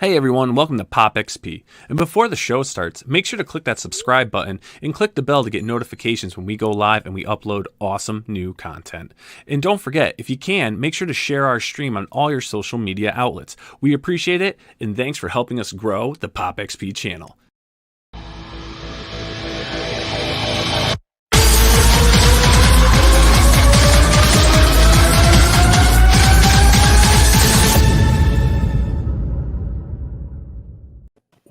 Hey everyone, welcome to Pop XP. And before the show starts, make sure to click that subscribe button and click the bell to get notifications when we go live and we upload awesome new content. And don't forget, if you can, make sure to share our stream on all your social media outlets. We appreciate it, and thanks for helping us grow the Pop XP channel.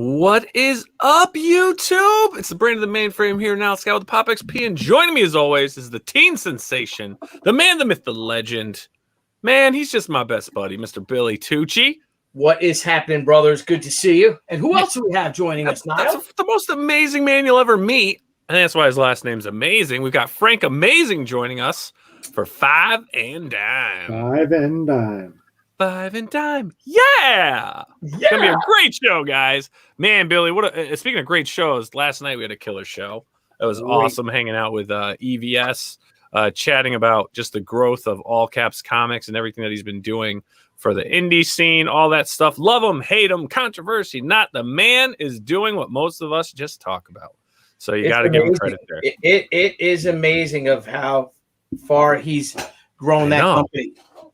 What is up, YouTube? It's the brain of the mainframe here now, Scout with the Pop XP, and joining me as always is the teen sensation, the man, the myth, the legend. Man, he's just my best buddy, Mr. Billy Tucci. What is happening, brothers? Good to see you. And who else do we have joining us, Nile? That's the most amazing man you'll ever meet, and that's why his last name's Amazing. We've got Frank Amazing joining us for Five and Dime. Five and Dime. Five and Dime. Yeah! It's going to be a great show, guys. Man, Billy, speaking of great shows, last night we had a killer show. It was awesome hanging out with EVS, chatting about just the growth of All Caps Comics and everything that he's been doing for the indie scene, all that stuff. Love him, hate him, controversy. Not the man is doing what most of us just talk about. So you got to give him credit there. It is amazing of how far he's grown that company.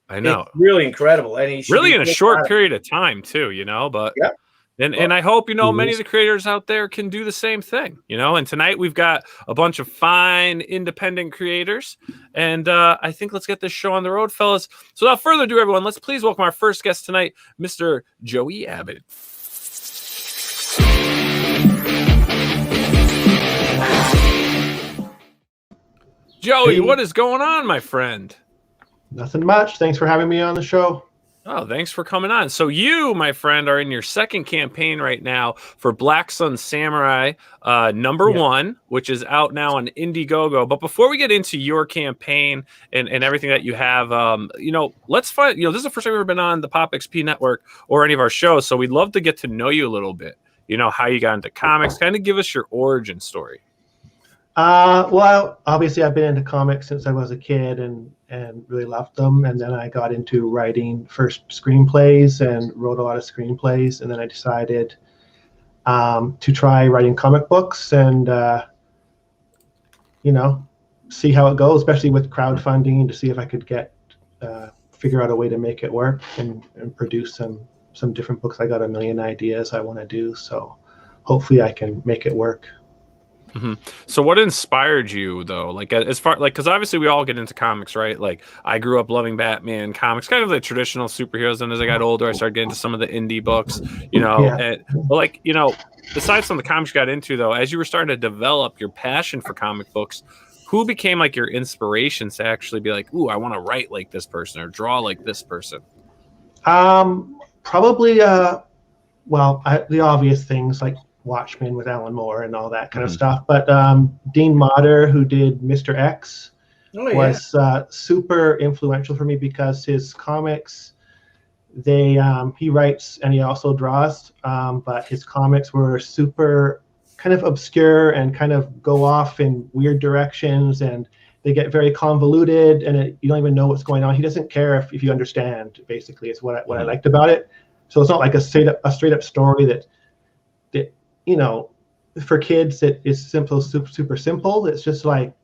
I know. It's really incredible. And he's really in a short period of time too, but and I hope, many of the creators out there can do the same thing, and tonight we've got a bunch of fine independent creators, and I think let's get this show on the road, fellas. So without further ado, everyone, let's please welcome our first guest tonight, Mr. Joey Abbott. Joey, what is going on, my friend? Nothing much. Thanks for having me on the show. Oh, thanks for coming on. So you, my friend, are in your second campaign right now for Black Sun Samurai #1, which is out now on Indiegogo. But before we get into your campaign and everything that you have, let's find, this is the first time we've ever been on the Pop XP network or any of our shows. So we'd love to get to know you a little bit, how you got into comics, kind of give us your origin story. Well, obviously I've been into comics since I was a kid and really loved them. And then I got into writing first screenplays and wrote a lot of screenplays. And then I decided to try writing comic books and, see how it goes, especially with crowdfunding, to see if I could figure out a way to make it work and produce some different books. I got a million ideas I want to do. So hopefully I can make it work. Mm-hmm. So what inspired you though? Because obviously we all get into comics, right? Like I grew up loving Batman comics, kind of the traditional superheroes. And as I got older, I started getting into some of the indie books, besides some of the comics you got into though, as you were starting to develop your passion for comic books, who became like your inspirations to actually be like, ooh, I want to write like this person or draw like this person? Probably, the obvious things like Watchmen with Alan Moore and all that kind of stuff. But Dean Motter, who did Mr. X, was super influential for me because his comics, he writes and he also draws, but his comics were super kind of obscure and kind of go off in weird directions, and they get very convoluted and you don't even know what's going on. He doesn't care if you understand, basically, is what I liked about it. So it's not like a straight up story that for kids it is simple, super simple. It's just like,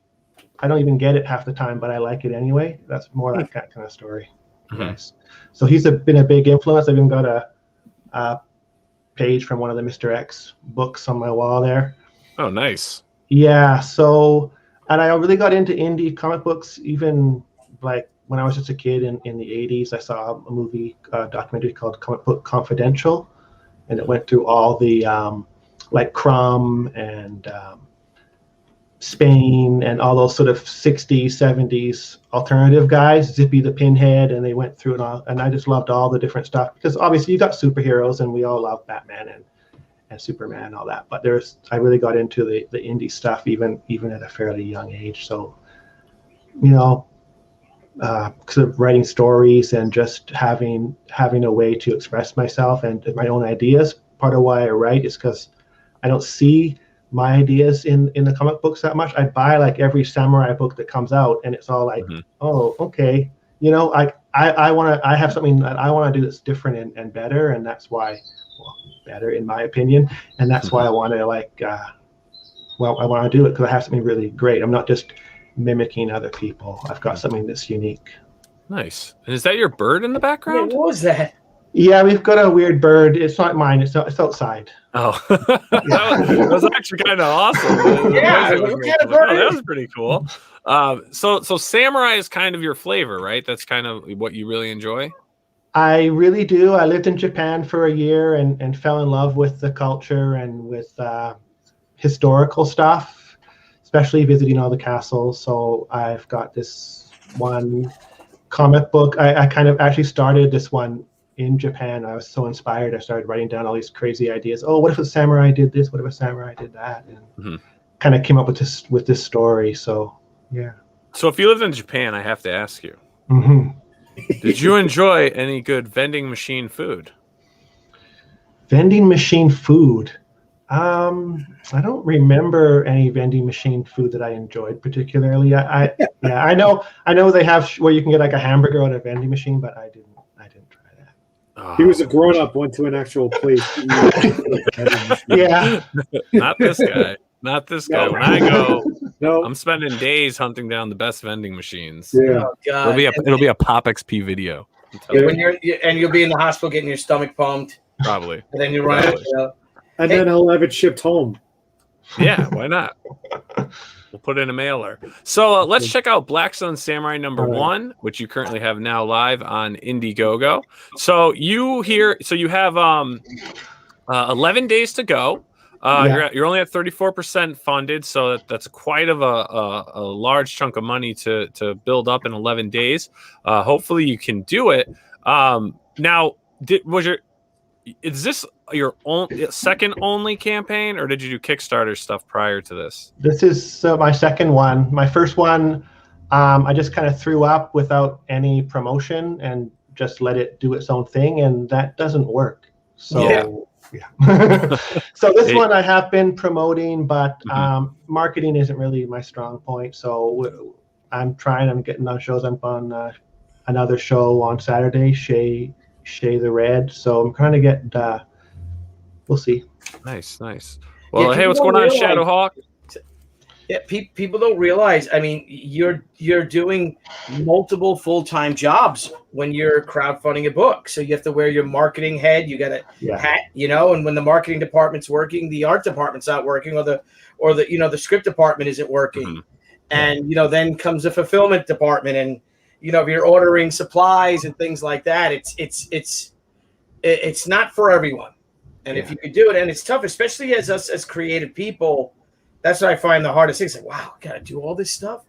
I don't even get it half the time, but I like it anyway. That's more like that kind of story. Nice. So he's been a big influence. I've even got a page from one of the Mr. X books on my wall there. Oh, nice. Yeah. So, and I really got into indie comic books even like when I was just a kid in the 80s. I saw a movie, documentary called Comic Book Confidential, and it went through all the like Crumb and Spain and all those sort of 60s, 70s alternative guys, Zippy the Pinhead, and they went through it all. And I just loved all the different stuff because obviously you got superheroes and we all love Batman and Superman and all that. But I really got into the indie stuff even at a fairly young age. So, sort of writing stories and just having a way to express myself and my own ideas. Part of why I write is because I don't see my ideas in the comic books that much. I buy like every samurai book that comes out, and it's all like, oh, okay, I have something that I want to do that's different and better, and that's why better in my opinion, and that's why I want to I want to do it, because I have something really great. I'm not just mimicking other people. I've got something that's unique. Nice. And is that your bird in the background? What was that? Yeah, we've got a weird bird. It's not mine. It's outside. Oh, that was actually kind of awesome. That was pretty cool. So samurai is kind of your flavor, right? That's kind of what you really enjoy. I really do. I lived in Japan for a year and fell in love with the culture and with historical stuff, especially visiting all the castles. So I've got this one comic book. I kind of actually started this one in Japan. I was so inspired. I started writing down all these crazy ideas. Oh, what if a samurai did this? What if a samurai did that? And kind of came up with this story. So yeah. So if you lived in Japan, I have to ask you, did you enjoy any good vending machine food? Vending machine food. I don't remember any vending machine food that I enjoyed particularly. I know they have where you can get like a hamburger at a vending machine, but I didn't try that. Oh. He was a grown-up, went to an actual place. Yeah. Not this guy. Not this guy. When I go, no, I'm spending days hunting down the best vending machines. Yeah. Oh, God. It'll be a Pop XP video. When you'll be in the hospital getting your stomach pumped. Probably. And then you run out. And then I'll have it shipped home. Yeah, why not? We'll put in a mailer. So let's check out Black Sun Samurai #1, which you currently have now live on Indiegogo. So you have 11 days to go. You're only at 34% funded, so that's quite of a large chunk of money to build up in 11 days. Hopefully you can do it. Now, is this your second only campaign, or did you do Kickstarter stuff prior to this? This is my second one. My first one, I just kind of threw up without any promotion and just let it do its own thing, and that doesn't work. So yeah. So this one I have been promoting, but marketing isn't really my strong point. So I'm getting on shows. I'm on another show on Saturday, Shay the Red. So I'm trying to get. We'll see. Nice. Well, hey, what's going on, Shadowhawk? Yeah, people don't realize. I mean, you're doing multiple full-time jobs when you're crowdfunding a book. So you have to wear your marketing head. You got a hat, and when the marketing department's working, the art department's not working, or the script department isn't working, and then comes the fulfillment department, and if you're ordering supplies and things like that, it's not for everyone. And if you could do it, and it's tough, especially as us as creative people. That's what I find the hardest thing. It's like, wow, gotta do all this stuff,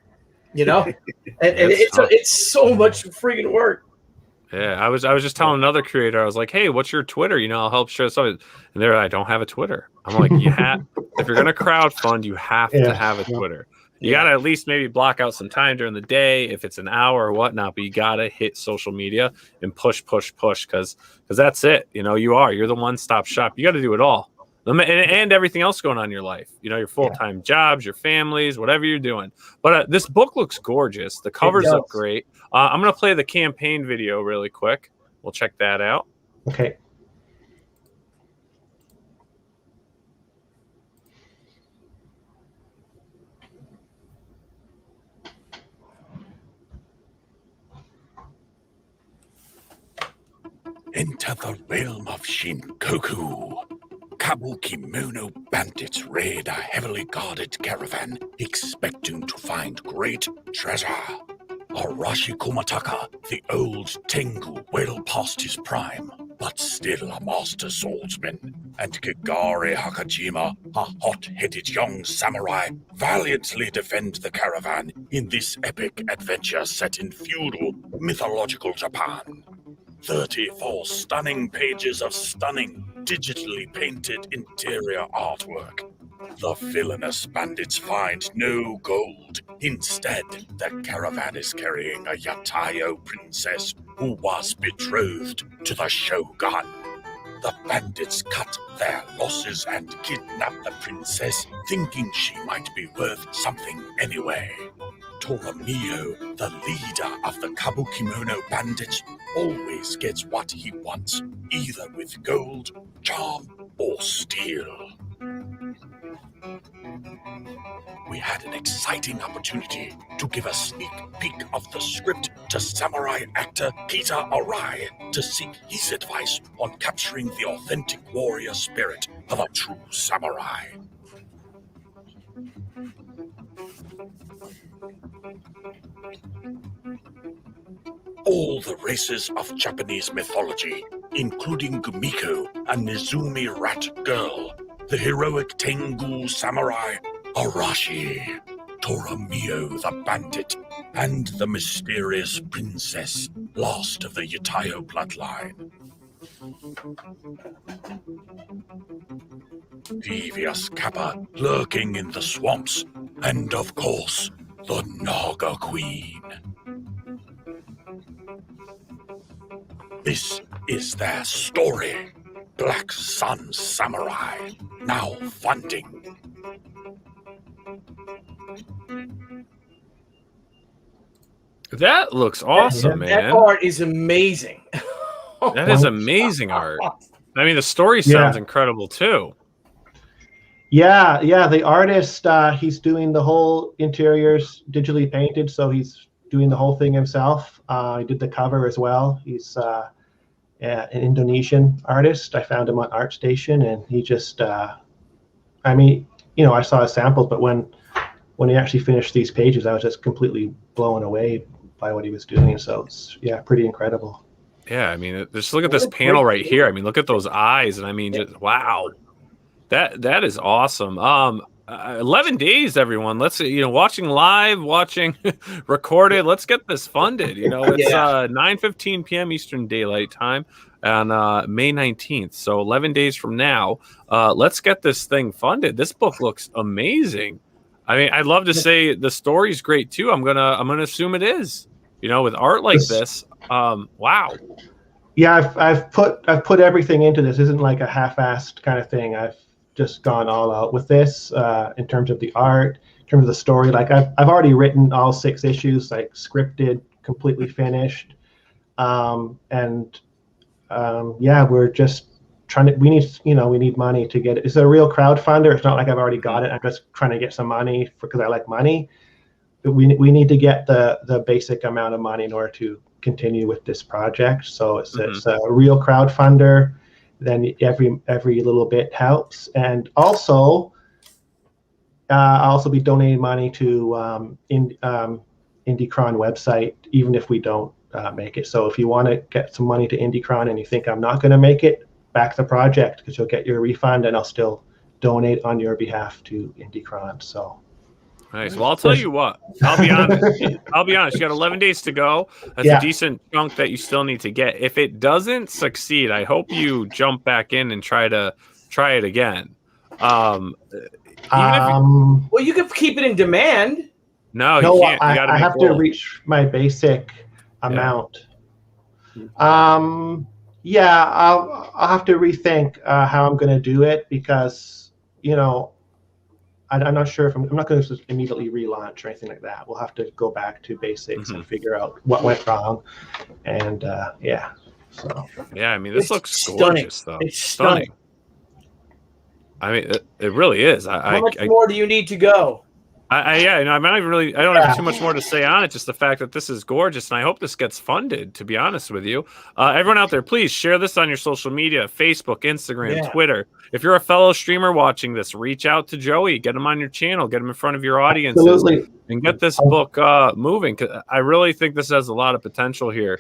and it's so much freaking work. Yeah, I was just telling another creator, I was like, hey, what's your Twitter? I'll help share something. And they're like, I don't have a Twitter. I'm like, if you're gonna crowdfund, you have to have a Twitter. You gotta at least maybe block out some time during the day, if it's an hour or whatnot, but you gotta hit social media and push, because that's it. You're the one-stop shop. You gotta do it all. And everything else going on in your life, your full-time jobs, your families, whatever you're doing. But this book looks gorgeous. The covers look great. I'm going to play the campaign video really quick. We'll check that out. Okay. Enter the realm of Shinkoku. Kabukimono bandits raid a heavily guarded caravan, expecting to find great treasure. Arashi Kumataka, the old Tengu, well past his prime, but still a master swordsman, and Kigari Hakajima, a hot-headed young samurai, valiantly defend the caravan in this epic adventure set in feudal, mythological Japan. 34 stunning pages of stunning, digitally painted interior artwork. The villainous bandits find no gold. Instead, the caravan is carrying a Yatayo princess who was betrothed to the shogun. The bandits cut their losses and kidnap the princess, thinking she might be worth something anyway. Toramio, the leader of the Kabukimono bandits, always gets what he wants, either with gold, charm, or steel. We had an exciting opportunity to give a sneak peek of the script to samurai actor Kita Arai to seek his advice on capturing the authentic warrior spirit of a true samurai. All the races of Japanese mythology, including Gumiko and Nizumi Rat Girl, the heroic Tengu samurai, Arashi, Toramio the bandit, and the mysterious princess, last of the Yutayo bloodline. Devious Kappa lurking in the swamps, and of course, the Naga Queen. This is their story. Black Sun Samurai, now funding. That looks awesome, man. That art is amazing. That is amazing art. I mean, the story sounds incredible too. Yeah. The artist, he's doing the whole interiors digitally painted, so he's doing the whole thing himself. He did the cover as well. He's an Indonesian artist. I found him on ArtStation, and he just, I saw his samples, but when he actually finished these pages, I was just completely blown away by what he was doing. So it's, pretty incredible. Yeah, I mean, just look at this panel right here. I mean, look at those eyes, and I mean, just wow, that is awesome. 11 days, everyone. Let's watching live, watching recorded. Let's get this funded. It's 9:15 p.m. Eastern Daylight Time on May 19th. So 11 days from now, let's get this thing funded. This book looks amazing. I mean, I'd love to say the story's great too. I'm gonna assume it is. With art like this, wow. Yeah, I've put everything into this. This isn't like a half-assed kind of thing. I've just gone all out with this in terms of the art, in terms of the story. Like I've already written all 6 issues, like scripted, completely finished, we're just trying to. We need money to get it. It's a real crowdfunder. It's not like I've already got it. I'm just trying to get some money because I like money. But we need to get the basic amount of money in order to continue with this project. So it's a real crowdfunder. Then every little bit helps, and also I'll also be donating money to Indiecron website, even if we don't make it. So if you want to get some money to Indiecron and you think I'm not going to make it, back the project because you'll get your refund, and I'll still donate on your behalf to Indiecron. So. Nice. Well, I'll tell you what. I'll be honest. You got 11 days to go. That's a decent chunk that you still need to get. If it doesn't succeed, I hope you jump back in and try it again. Well, you can keep it in demand. No, you can't. I have to reach my basic amount. I'll have to rethink how I'm going to do it because I'm not sure if I'm not going to just immediately relaunch or anything like that. We'll have to go back to basics and figure out what went wrong. And so. Yeah, I mean, this looks gorgeous, though. It's stunning. I mean, it really is. How much more do you need to go? I don't have too much more to say on it. Just the fact that this is gorgeous, and I hope this gets funded. To be honest with you, everyone out there, please share this on your social media: Facebook, Instagram, Twitter. If you're a fellow streamer watching this, reach out to Joey, get him on your channel, get him in front of your audiences, and get this book moving. 'Cause I really think this has a lot of potential here,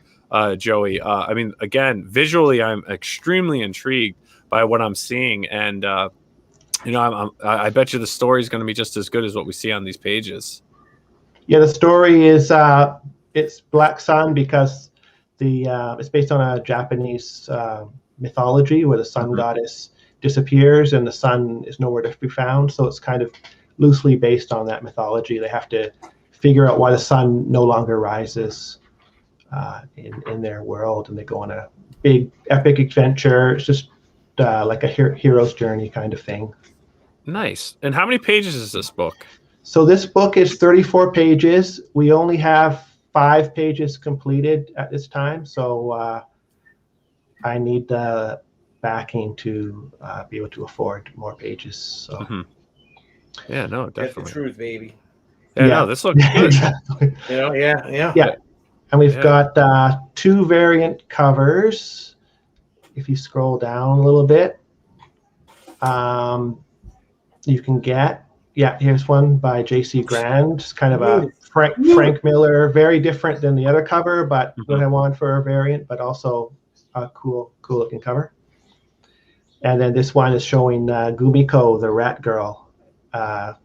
Joey. I mean, again, visually, I'm extremely intrigued by what I'm seeing, and I bet you the story is going to be just as good as what we see on these pages. Yeah, the story is it's Black Sun because it's based on a Japanese mythology where the sun goddess disappears and the sun is nowhere to be found. So it's kind of loosely based on that mythology. They have to figure out why the sun no longer rises in their world, and they go on a big epic adventure. It's just like a hero's journey kind of thing. Nice. And how many pages is this book? So this book is 34 pages. We only have 5 pages completed at this time. So I need the backing to be able to afford more pages. So yeah, no, Get the definitely. truth, baby. Yeah, no, this looks good. exactly. You know, yeah. Yeah. And we've Yeah. got 2 variant covers. If you scroll down a little bit, you can get, here's one by J.C. Grand. It's kind of a Frank Miller, very different than the other cover, but what I want for a variant, but also a cool looking cover. And then this one is showing Gumiko, the rat girl.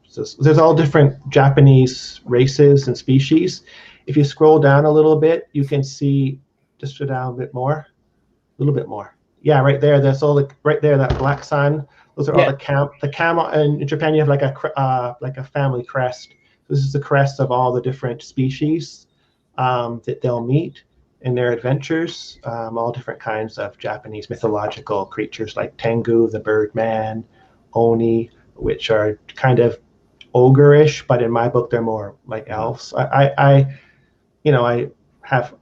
So there's all different Japanese races and species. If you scroll down a little bit, you can see, just go down a bit more, a little bit more. Yeah, right there. That's all right there. That black sun. Those are all the camel. And in Japan, you have like a family crest. This is the crest of all the different species that they'll meet in their adventures. All different kinds of Japanese mythological creatures like Tengu, the Birdman, Oni, which are kind of ogre-ish, but in my book they're more like elves. I have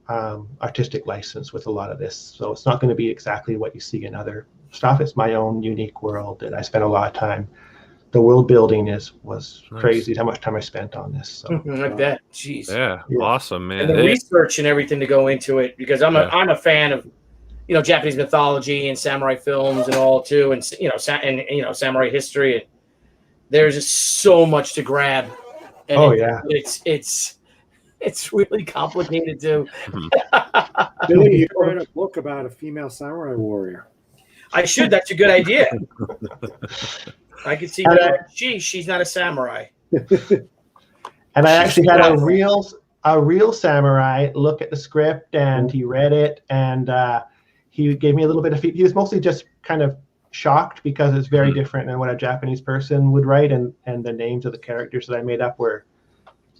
artistic license with a lot of this, so it's not going to be exactly what you see in other stuff. It's my own unique world that I spent a lot of time. The world building was crazy. How much time I spent on this. So. I bet. Jeez. Yeah, awesome, man. And the research and everything to go into it, because I'm a fan of, Japanese mythology and samurai films and all too, and samurai history. And there's just so much to grab. And it's really complicated too. Billy, you write a book about a female samurai warrior. I should. That's a good idea. I could see that. She's not a samurai. And I actually had a real samurai look at the script, and he read it, and he gave me a little bit of feedback. He was mostly just kind of shocked because it's very different than what a Japanese person would write, and the names of the characters that I made up were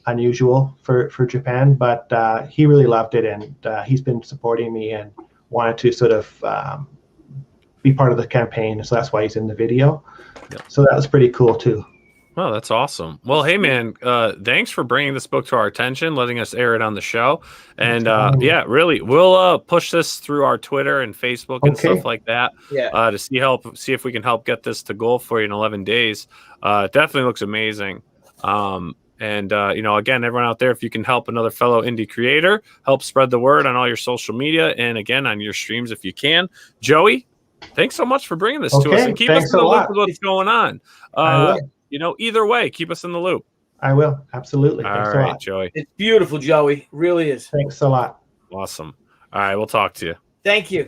unusual for Japan, but he really loved it, and he's been supporting me and wanted to sort of be part of the campaign, so that's why he's in the video. So that was pretty cool too. Oh, that's awesome. Well, hey man, thanks for bringing this book to our attention, letting us air it on the show. And really, we'll push this through our Twitter and Facebook and stuff like that to see if we can help get this to goal for you in 11 days. It definitely looks amazing. And again, everyone out there, if you can help another fellow indie creator, help spread the word on all your social media, and again on your streams if you can. Joey, thanks so much for bringing this to us, and keep us in the loop with what's going on. Either way, keep us in the loop. I will, absolutely. All Thanks right, a lot. Joey. It's beautiful, Joey. Really is. Thanks a lot. Awesome. All right, we'll talk to you. Thank you.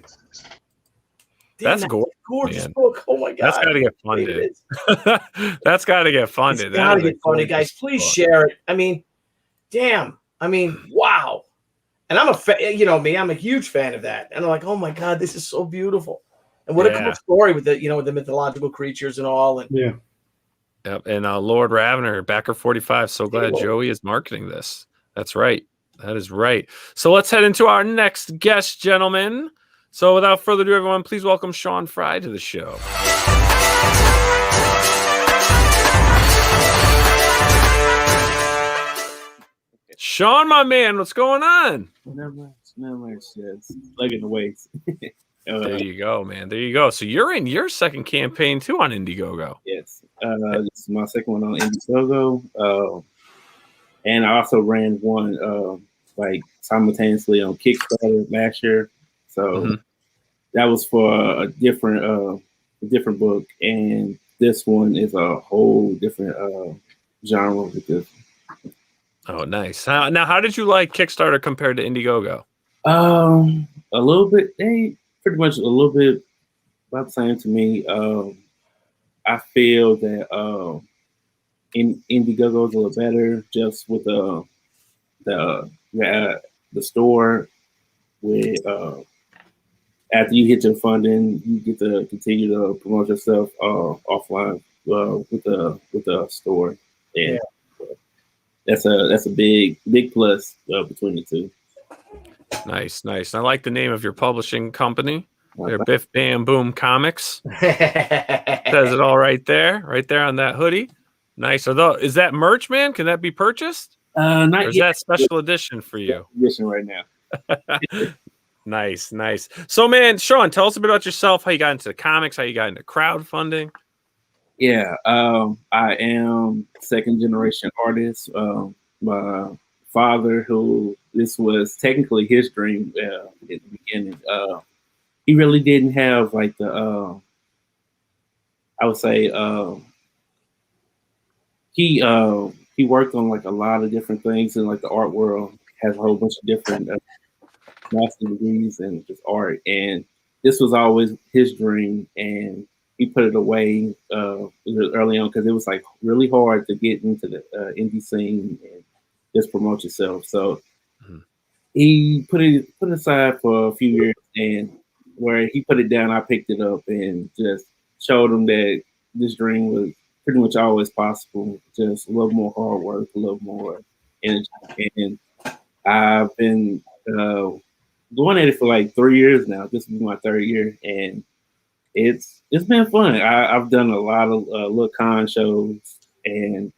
That's gorgeous book. Oh my god. That's got to get funded. That's got to get funded. It's got to get funded, guys. Please share it. I mean, damn. I mean, wow. And I'm I'm a huge fan of that. And I'm like, oh my god, this is so beautiful. And what a cool story with the, with the mythological creatures and all. And Yep. And Lord Ravener, Backer 45. So glad Joey is marketing this. That's right. That is right. So let's head into our next guest, gentlemen. So without further ado, everyone, please welcome Sean Fry to the show. Sean, my man, what's going on? Not much. It's lugging the weights. There you go, man. There you go. So you're in your second campaign too on Indiegogo. Yes. This is my second one on Indiegogo. And I also ran one simultaneously on Kickstarter last year. So that was for a different book, and this one is a whole different genre with this. Oh, nice. Now, how did you like Kickstarter compared to Indiegogo? A little bit. They pretty much a little bit about the same to me. I feel that Indiegogo is a little better, just with the store. With after you hit your funding, you get to continue to promote yourself offline with the store. And that's a big plus between the two. Nice. I like the name of your publishing company. They're Biff Bam Boom Comics. Says it all right there on that hoodie. Nice. Is that merch, man? Can that be purchased? Not or is yet. that special edition for you? Edition right now. Nice. So, man, Sean, tell us a bit about yourself. How you got into the comics? How you got into crowdfunding? Yeah, I am second generation artist. My father, who this was technically his dream at the beginning, he really didn't have like the I would say he worked on like a lot of different things in like the art world. Has a whole bunch of different master degrees in just art, and this was always his dream. And he put it away early on because it was like really hard to get into the indie scene and just promote yourself. So he put it aside for a few years, and where he put it down, I picked it up and just showed him that this dream was pretty much always possible. Just a little more hard work, a little more energy. And I've been going at it for like 3 years now. This will be my third year, and it's been fun. I've done a lot of little con shows, and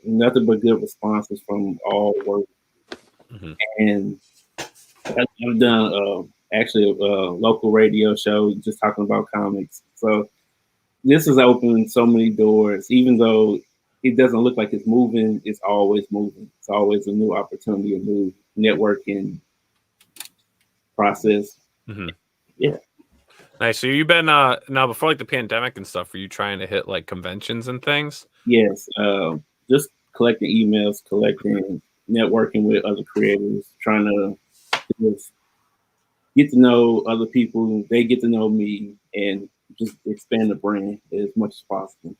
nothing but good responses from all work. And I've done actually a local radio show just talking about comics. So this has opened so many doors. Even though it doesn't look like it's moving, it's always moving. It's always a new opportunity, a new networking process. Yeah. Nice. So you've been now before like the pandemic and stuff, were you trying to hit like conventions and things? Yes. Just collecting emails, networking with other creators, trying to just get to know other people. They get to know me, and just expand the brand as much as possible.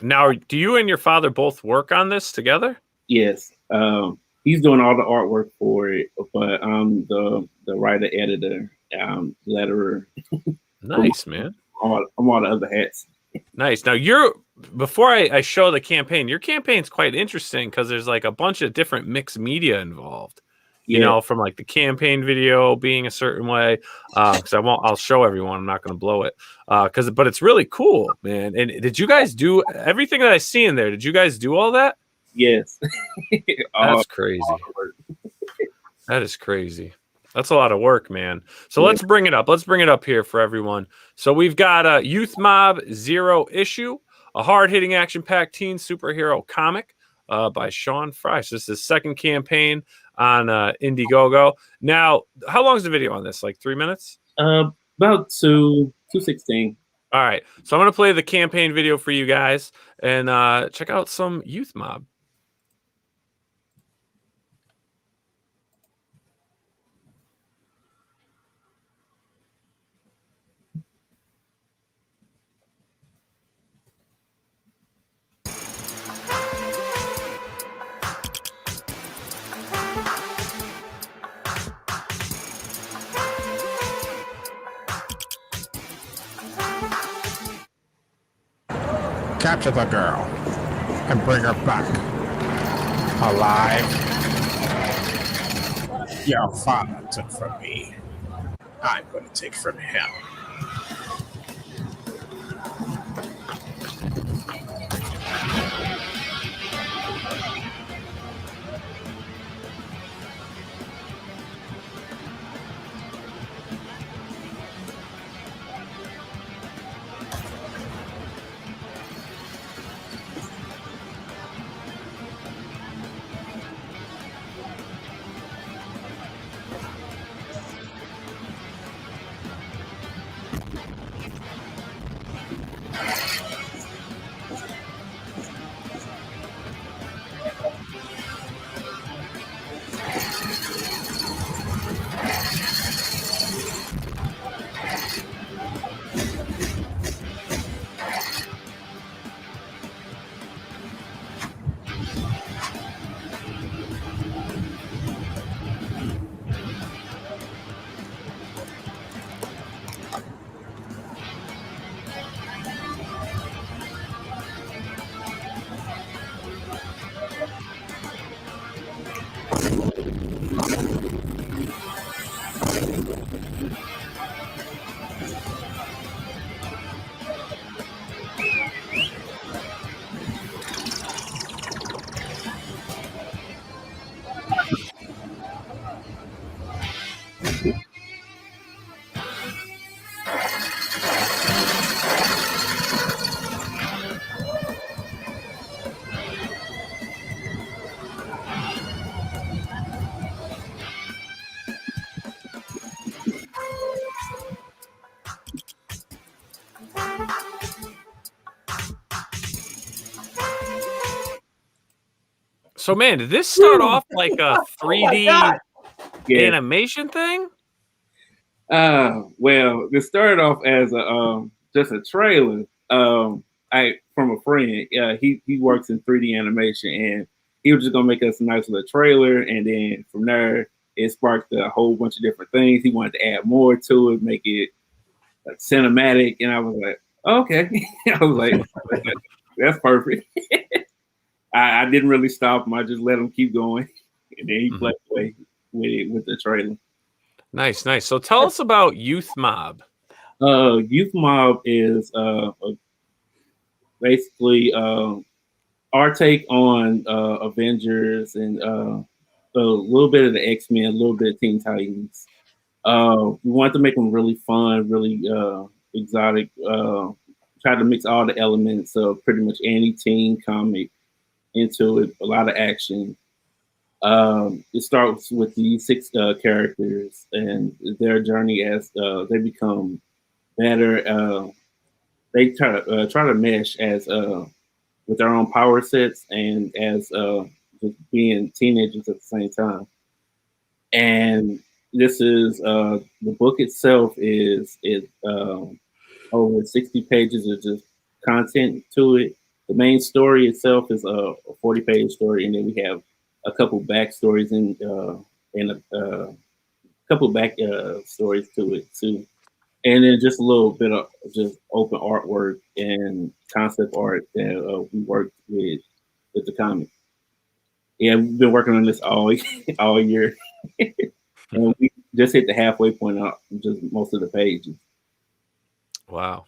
Now, do you and your father both work on this together? Yes. He's doing all the artwork for it, but I'm the writer, editor, letterer. Nice, man. I'm all the other hats. Nice. Now before I show the campaign, your campaign's quite interesting because there's like a bunch of different mixed media involved. You know, from like the campaign video being a certain way. Because I'll show everyone. I'm not going to blow it. But it's really cool, man. And did you guys do everything that I see in there? Did you guys do all that? Yes. That's crazy. That is crazy. That's a lot of work, man. So let's bring it up. Let's bring it up here for everyone. So we've got Youth Mob Zero Issue, a hard-hitting, action-packed teen superhero comic by Sean Fry. So this is his second campaign on Indiegogo. Now, how long is the video on this? Like 3 minutes? About 2:16. All right. So I'm going to play the campaign video for you guys and check out some Youth Mob. Capture the girl and bring her back alive. Your father took from me. I'm going to take from him. So, man, did this start off like a 3D animation thing? Well, it started off as a just a trailer. From a friend. He works in 3D animation, and he was just gonna make us a nice little trailer, and then from there it sparked a whole bunch of different things. He wanted to add more to it, make it like cinematic, and I was like, okay. I was like, that's perfect. I didn't really stop him. I just let him keep going, and then he played away with the trailer. Nice. So tell us about Youth Mob. Youth Mob is basically our take on Avengers and a little bit of the X-Men, a little bit of Teen Titans. We wanted to make them really fun, really exotic. Try to mix all the elements of pretty much any teen comic into it. A lot of action. It starts with these 6 characters and their journey as they become better. They try to mesh as with their own power sets and as just being teenagers at the same time. And this is the book itself is over 60 pages of just content to it. The main story itself is a 40-page story, and then we have a couple backstories and a couple back stories to it too. And then just a little bit of just open artwork and concept art that we worked with the comic. Yeah, we've been working on this all year. And we just hit the halfway point on just most of the pages. Wow.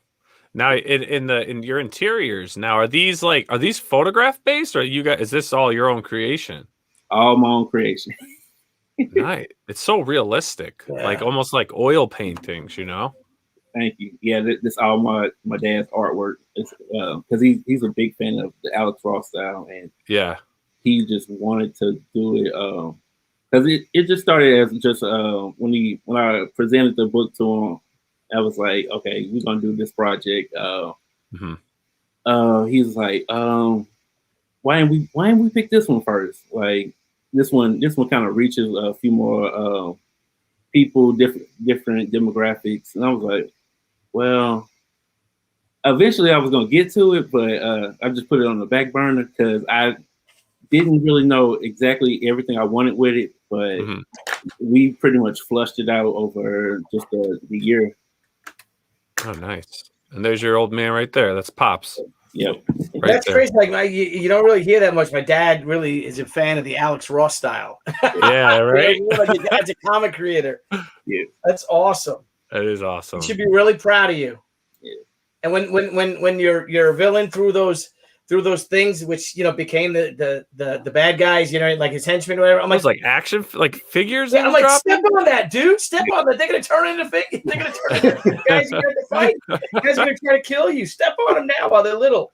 Now in your interiors now, are these photograph based, or is this all your own creation? All my own creation. Nice. It's so realistic. Yeah. Like almost like oil paintings, you know? Thank you. Yeah, this all my dad's artwork. It's because he's a big fan of the Alex Ross style, and yeah, he just wanted to do it because it just started as just when I presented the book to him, I was like, okay, we're gonna do this project. He was like, why didn't we pick this one first? Like this one kind of reaches a few more people, different demographics, and I was like, well, eventually I was gonna get to it, but I just put it on the back burner because I didn't really know exactly everything I wanted with it, but we pretty much flushed it out over just the year. Oh, nice. And there's your old man right there. That's Pops. Yep. Right That's there. Crazy. Like you don't really hear that much. My dad really is a fan of the Alex Ross style. Yeah, right. Like your dad's a comic creator. Yeah. That's awesome. That is awesome. He should be really proud of you. Yeah. And when you're a villain through those things, which became the bad guys, like his henchmen or whatever. I'm like action figures. Yeah, I'm like, step on that, dude. Step on that. They're gonna turn into figures. They're gonna turn into guys are gonna fight. Guys are gonna try to kill you. Step on them now while they're little.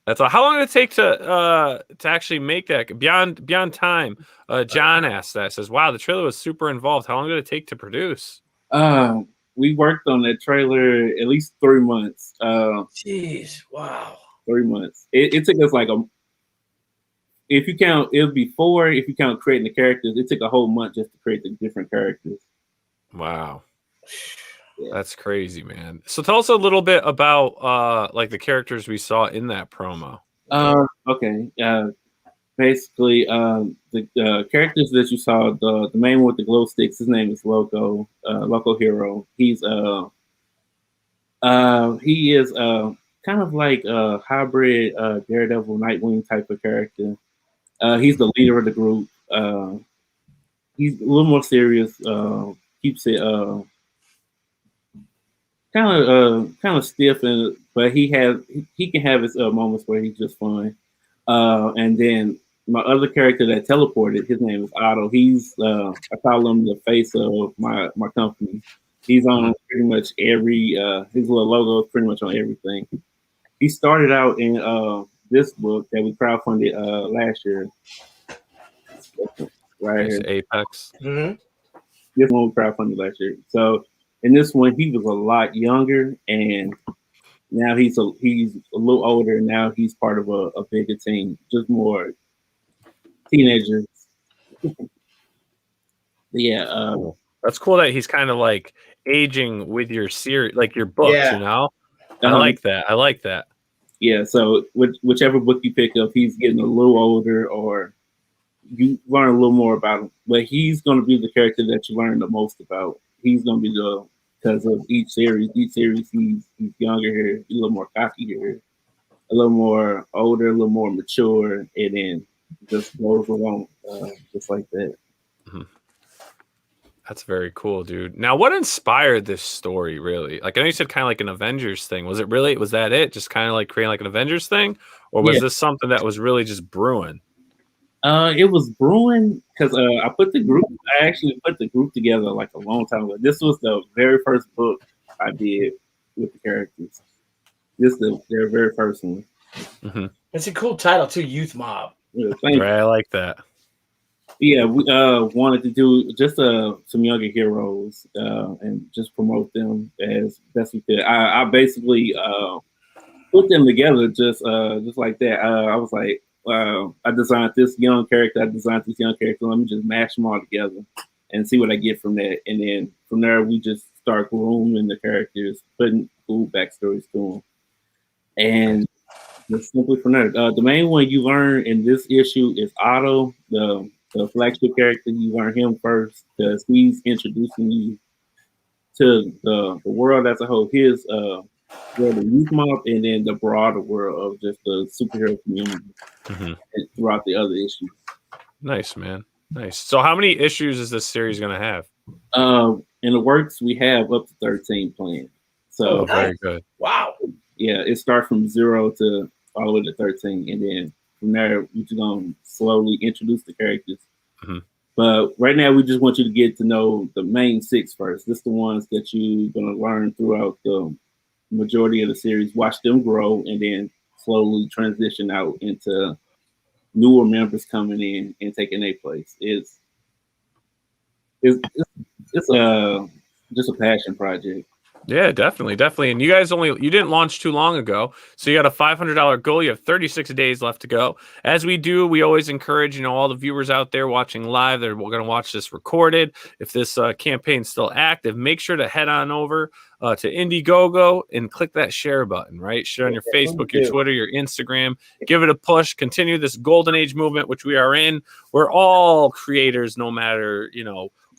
That's all. How long did it take to actually make that? Beyond time. John asked that. Says, "Wow, the trailer was super involved. How long did it take to produce?" We worked on that trailer at least 3 months. Jeez, wow. 3 months. It took us like if you count, it would be 4 if you count creating the characters. It took a whole month just to create the different characters. Wow. Yeah. That's crazy, man. So tell us a little bit about like the characters we saw in that promo. Okay. Basically, the characters that you saw, the main one with the glow sticks, his name is Loco Hero. He's he is kind of like a hybrid Daredevil, Nightwing type of character. He's the leader of the group. He's a little more serious. Keeps it kind of stiff, but he can have his moments where he's just fun. And then my other character that teleported, his name is Otto. He's I call him the face of my company. He's on pretty much every his little logo is pretty much on everything. He started out in this book that we crowdfunded last year. Right here. Apex. Mm-hmm. This one we crowdfunded last year. So in this one, he was a lot younger, and now he's a little older. Now he's part of a bigger team, just more teenagers. Yeah, that's cool that he's kind of like aging with your series, like your books. You know, I like that. I like that. Yeah. So whichever book you pick up, he's getting a little older, or you learn a little more about him. But he's going to be the character that you learn the most about. He's going to be because of each series. Each series, he's younger here, a little more cocky here, a little more older, a little more mature, and then just goes along just like that. Mm-hmm. That's very cool, dude. Now, what inspired this story, really? Like, I know you said kind of like an Avengers thing. Was that it? Just kind of like creating like an Avengers thing? Or was this something that was really just brewing? It was brewing because I actually put the group together like a long time ago. This was the very first book I did with the characters. This is their very first one. Mm-hmm. It's a cool title too, Youth Mob. Yeah, right, I like that. Yeah, we wanted to do just some younger heroes and just promote them as best we could. I basically put them together just like that. I was like, I designed this young character. I designed this young character. Let me just mash them all together and see what I get from that. And then from there, we just start grooming the characters, putting cool backstories to them, and just simply from there. The main one you learn in this issue is Otto, the flagship character. You learn him first because he's introducing you to the world as a whole. His the youth mob, and then the broader world of just the superhero community throughout the other issues. Nice, man. Nice. So how many issues is this series going to have? In the works, we have up to 13 planned. So very good. Wow. Yeah, it starts from 0 to all the way to 13, and then from there, we're just going to slowly introduce the characters. Mm-hmm. But right now, we just want you to get to know the main 6 first. This is the ones that you're going to learn throughout the majority of the series. Watch them grow, and then slowly transition out into newer members coming in and taking their place. It's just a passion project. Yeah, definitely. And you guys you didn't launch too long ago, so you got a $500 goal. You have 36 days left to go. As we do, we always encourage, all the viewers out there watching live, they're going to watch this recorded. If this campaign's still active, make sure to head on over to Indiegogo and click that share button, right? Share on your Facebook, your Twitter, your Instagram. Give it a push. Continue this golden age movement, which we are in. We're all creators, no matter,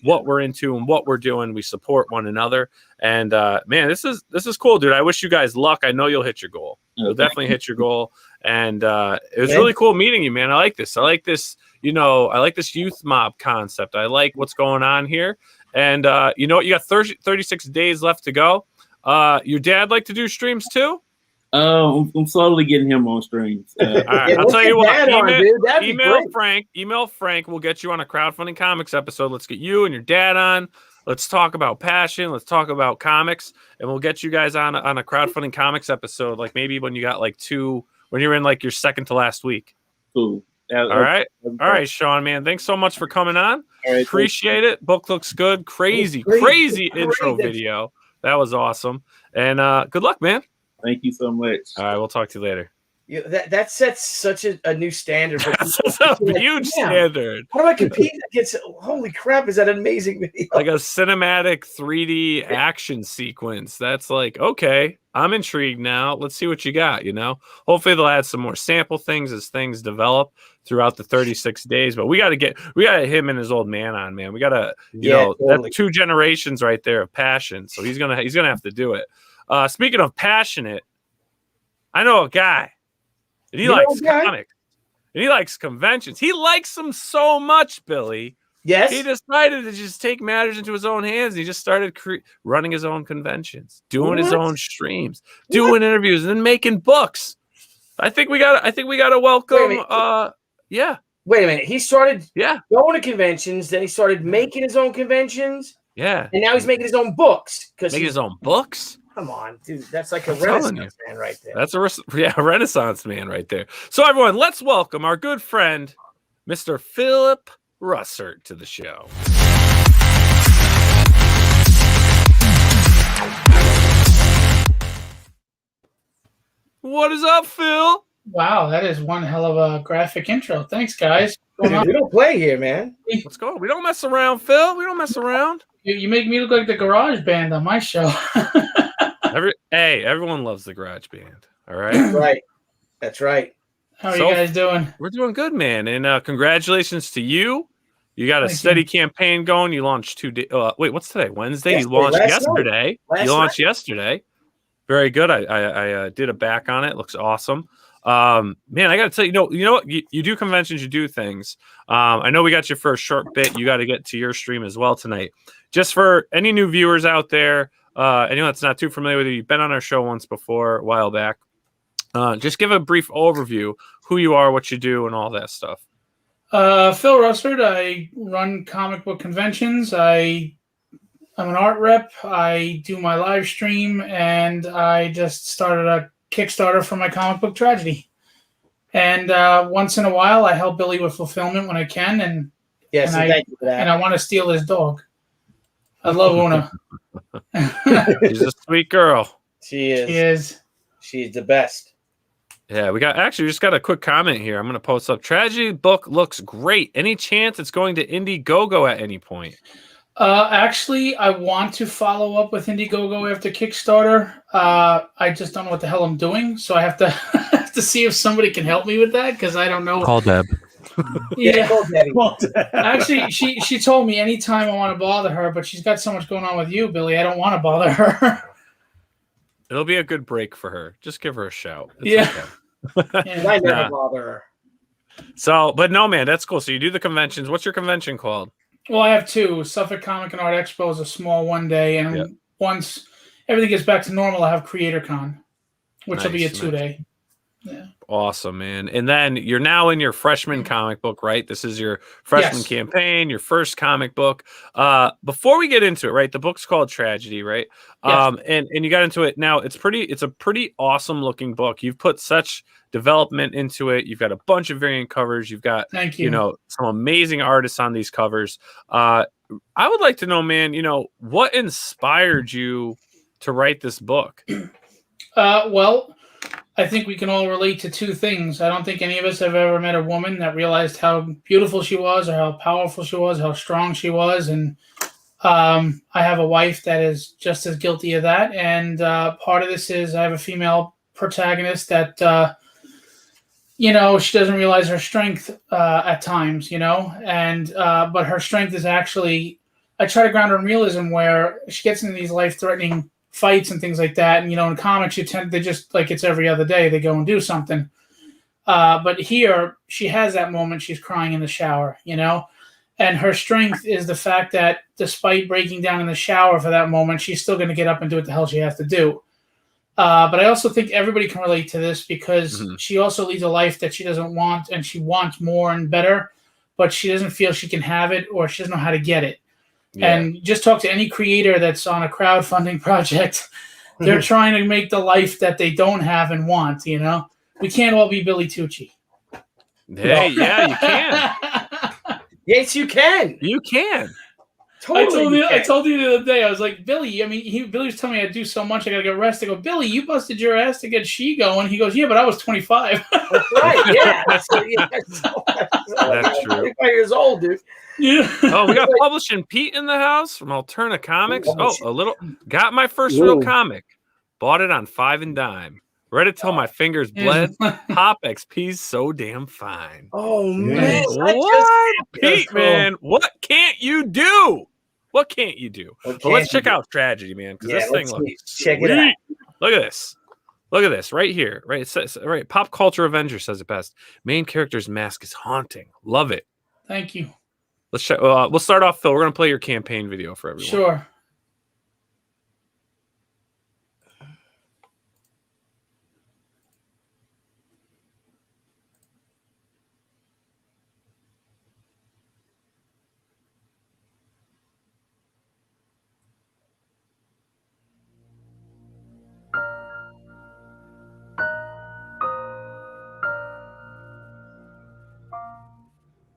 what we're into and what we're doing. We support one another. And man, this is cool, dude. I wish you guys luck. I know you'll hit your goal. You'll definitely hit your goal. And it was really cool meeting you, man. I like this. I like this youth mob concept. I like what's going on here. And you got 36 days left to go. Your dad like to do streams too? I'm slowly getting him on streams. All right, I'll tell you what. Email Frank. We'll get you on a crowdfunding comics episode. Let's get you and your dad on. Let's talk about passion. Let's talk about comics, and we'll get you guys on a crowdfunding comics episode. Like maybe when you got like 2, when you're in like your second to last week. Cool. All right, Sean, man. Thanks so much for coming on. Appreciate it. Book looks good. Crazy intro video. That was awesome. And good luck, man. Thank you so much. All right, we'll talk to you later. Yeah, that sets such a new standard. That's a huge standard. How do I compete against? Holy crap! Is that an amazing video? Like a cinematic 3D action sequence. That's like, okay, I'm intrigued now. Let's see what you got. Hopefully they'll add some more sample things as things develop throughout the 36 days. But we got to get him and his old man on, man. We got to, totally. That's 2 generations right there of passion. So he's gonna have to do it. Speaking of passionate, I know a guy. And he likes comics. And he likes conventions. He likes them so much, Billy. Yes. He decided to just take matters into his own hands. And he just started running his own conventions, doing his own streams, doing interviews, and then making books. I think we got to welcome. Wait a minute. He started going to conventions. Then he started making his own conventions. Yeah. And now he's making his own books. Making his own books? Come on, dude. That's like a Renaissance man right there. That's a Renaissance man right there. So, everyone, let's welcome our good friend, Mr. Philip Russert, to the show. What is up, Phil? Wow, that is one hell of a graphic intro. Thanks, guys. We don't play here, man. Let's go. We don't mess around, Phil. We don't mess around. You make me look like the garage band on my show. Everyone loves the garage band. All right. That's right. How are you guys doing? We're doing good, man. And congratulations to you. You got a steady campaign going. You launched 2 days. Wait, what's today? Wednesday? You launched yesterday. Yesterday. Very good. I did a back on it. Looks awesome. Man, I got to tell you, you know what? You do conventions, you do things. I know we got you for a short bit. You got to get to your stream as well tonight. Just for any new viewers out there, anyone that's not too familiar with you, you've been on our show once before, a while back. Just give a brief overview, who you are, what you do, and all that stuff. Phil Russard. I run comic book conventions. I'm an art rep. I do my live stream, and I just started a Kickstarter for my comic book Tragedy. And once in a while, I help Billy with fulfillment when I can. And thank you for that. And I want to steal his dog. I love Una. She's a sweet girl. She is. She is. She's the best. Yeah, we just got a quick comment here. I'm going to post up. Tragedy book looks great. Any chance it's going to Indiegogo at any point? Actually, I want to follow up with Indiegogo after Kickstarter. I just don't know what the hell I'm doing, so I have to have to see if somebody can help me with that because I don't know. Call Deb. Yeah. Call Debbie. Actually, she told me anytime I want to bother her, but she's got so much going on with you, Billy. I don't want to bother her. It'll be a good break for her. Just give her a shout. It's Okay. I never bother her. So, but no, man, that's cool. So you do the conventions. What's your convention called? Well, I have 2. Suffolk Comic and Art Expo is a small one day, and once everything gets back to normal, I have Creator Con, which will be a 2-day. Yeah. Awesome, man. And then you're now in your freshman comic book, right? This is your freshman campaign, your first comic book. Before we get into it, right? The book's called Tragedy, right? Yes. And you got into it. Now it's a pretty awesome looking book. You've put such development into it. You've got a bunch of variant covers. You've got, some amazing artists on these covers. I would like to know, man, what inspired you to write this book? Well, I think we can all relate to 2 things. I don't think any of us have ever met a woman that realized how beautiful she was or how powerful she was, how strong she was. And I have a wife that is just as guilty of that. And part of this is I have a female protagonist that, she doesn't realize her strength at times, and but her strength is actually, I try to ground her in realism where she gets into these life-threatening fights and things like that. And, in comics, they just like it's every other day. They go and do something. But here she has that moment. She's crying in the shower, and her strength is the fact that despite breaking down in the shower for that moment, she's still going to get up and do what the hell she has to do. But I also think everybody can relate to this because she also leads a life that she doesn't want, and she wants more and better, but she doesn't feel she can have it or she doesn't know how to get it. Yeah. And just talk to any creator that's on a crowdfunding project. They're trying to make the life that they don't have and want, We can't all be Billy Tucci. Hey, yeah, you can. Yes, you can. You can. Totally I told you the other day, I was like, Billy, Billy was telling me I do so much, I got to get rest. I go, Billy, you busted your ass to get She going. He goes, yeah, but I was 25. That's right, yeah. That's true. 25 years old, dude. Yeah. Oh, we got Publishing Pete in the house from Alterna Comics. Got my first real comic. Bought it on 5 and dime. Read it till my fingers bled. Pop XP's so damn fine. Oh, man. What? Pete, man, what can't you do? What can't you do? Well, let's check out Tragedy, man, because this thing looks check it out. Look at this. Look at this right here. Right, it says right. Pop Culture Avenger says it best. Main character's mask is haunting. Love it. Thank you. Let's check. We'll start off, Phil. We're gonna play your campaign video for everyone. Sure.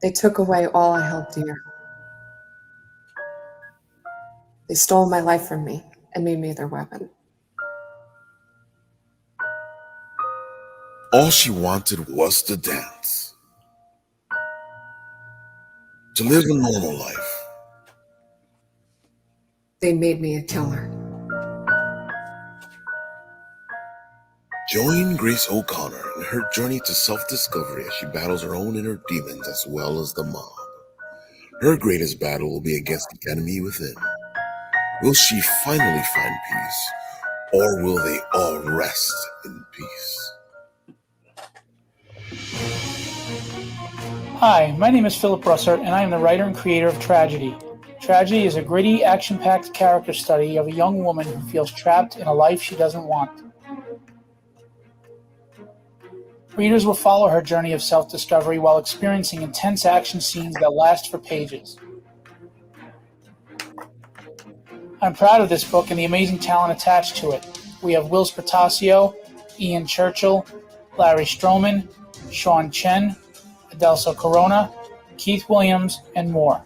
They took away all I held dear. They stole my life from me and made me their weapon. All she wanted was to dance. To live a normal life. They made me a killer. Join Grace O'Connor in her journey to self-discovery as she battles her own inner demons as well as the mob. Her greatest battle will be against the enemy within. Will she finally find peace, or will they all rest in peace? Hi, my name is Philip Russert, and I am the writer and creator of Tragedy. Tragedy is a gritty, action-packed character study of a young woman who feels trapped in a life she doesn't want. Readers will follow her journey of self-discovery while experiencing intense action scenes that last for pages. I'm proud of this book and the amazing talent attached to it. We have Will Spertasio, Ian Churchill, Larry Stroman, Sean Chen, Adelso Corona, Keith Williams, and more.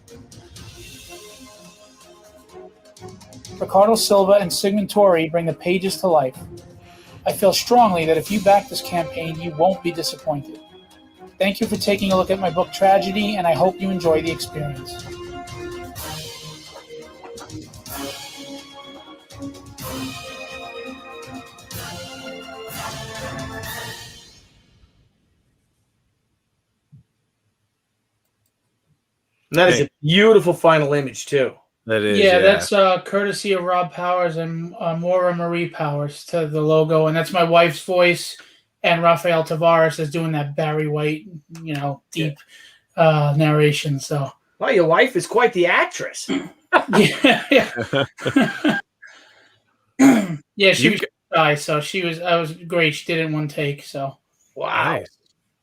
Ricardo Silva and Sigmund Torrey bring the pages to life. I feel strongly that if you back this campaign, you won't be disappointed. Thank you for taking a look at my book Tragedy, and I hope you enjoy the experience. And that is a beautiful final image, too. That is, yeah. That's courtesy of Rob Powers and Maura Marie Powers to the logo, and that's my wife's voice. And Rafael Tavares is doing that Barry White, deep narration. So, well, your wife is quite the actress. yeah. Yeah, she was shy, so I was great. She did it in one take. So, wow.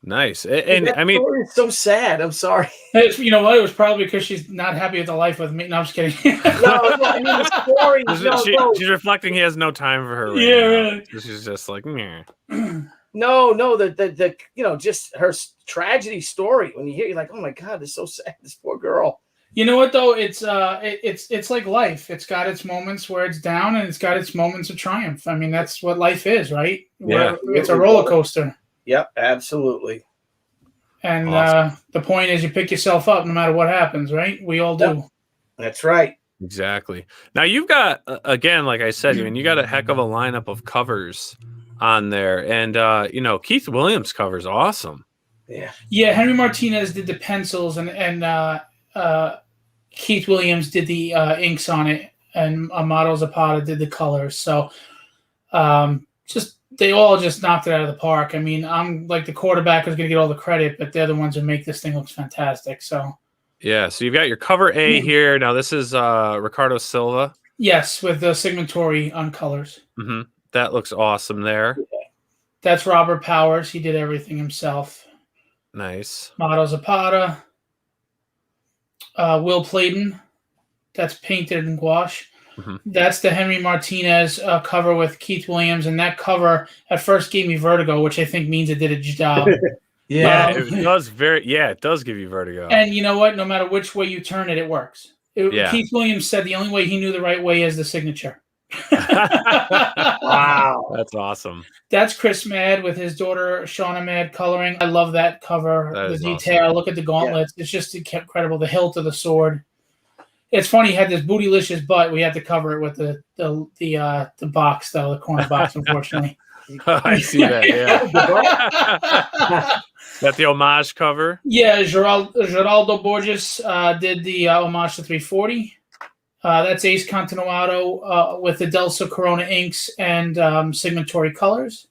Nice. And I mean, it's so sad. I'm sorry. You know what? It was probably because she's not happy with the life with me. No, I'm just kidding. no, I mean, the story. She's reflecting he has no time for her. Yeah, really. She's just like, meh. No, the just her tragedy story. When you hear, you're like, oh my God, it's so sad. This poor girl. You know what though? It's like life. It's got its moments where it's down, and it's got its moments of triumph. I mean, that's what life is, right? Yeah, it's a roller coaster. Yep, absolutely. And awesome. The point is, you pick yourself up no matter what happens, right? We all do. Yep. That's right. Exactly. Now you've got, again, like I said, you got a heck of a lineup of covers on there, and Keith Williams' cover is awesome. Yeah. Henry Martinez did the pencils, and Keith Williams did the inks on it, and Amato Zapata did the colors. So, they all just knocked it out of the park. I mean, I'm like the quarterback is going to get all the credit, but they're the ones who make this thing look fantastic. So, yeah. So you've got your cover A here. Now this is Ricardo Silva. Yes, with the Sigmund Torrey on colors. Mm-hmm. That looks awesome there. That's Robert Powers. He did everything himself. Nice. Amato Zapata. Will Pladen. That's painted in gouache. Mm-hmm. That's the Henry Martinez cover with Keith Williams, and that cover at first gave me vertigo, which I think means it did a job. It does it does give you vertigo. And you know what? No matter which way you turn it, it works. Keith Williams said the only way he knew the right way is the signature. Wow, that's awesome. That's Chris Mad with his daughter Shauna Mad coloring. I love that cover. The detail. Awesome. Look at the gauntlets. Yeah. It's just incredible. The hilt of the sword. It's funny, he had this bootylicious butt. We had to cover it with the box, though, the corner box, unfortunately. I see that, yeah. That's the homage cover? Yeah, Geraldo Borges did the homage to 340. That's Ace Continuato with the Delsa Corona inks and Sigmund Torrey colors.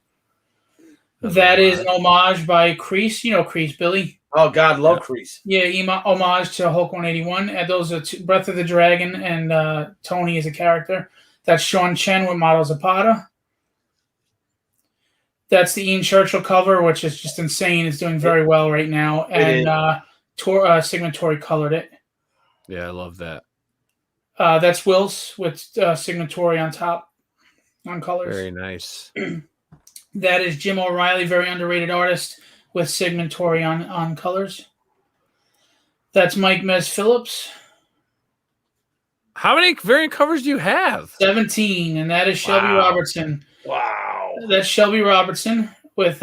That is an homage by Kreese. You know Kreese, Billy. Oh, God, love Kreese. Yeah, homage to Hulk 181. And those are Breath of the Dragon and Tony is a character. That's Sean Chen with Amato Zapata. That's the Ian Churchill cover, which is just insane. It's doing very well right now. And Sigmund Torrey colored it. Yeah, I love that. That's Wills with Sigmund Torrey on top on colors. Very nice. That is Jim O'Reilly, very underrated artist, with Sigmund Torrey on colors. That's Mike Mez Phillips. How many variant covers do you have? 17, and that is Shelby Robertson. Wow. That's Shelby Robertson with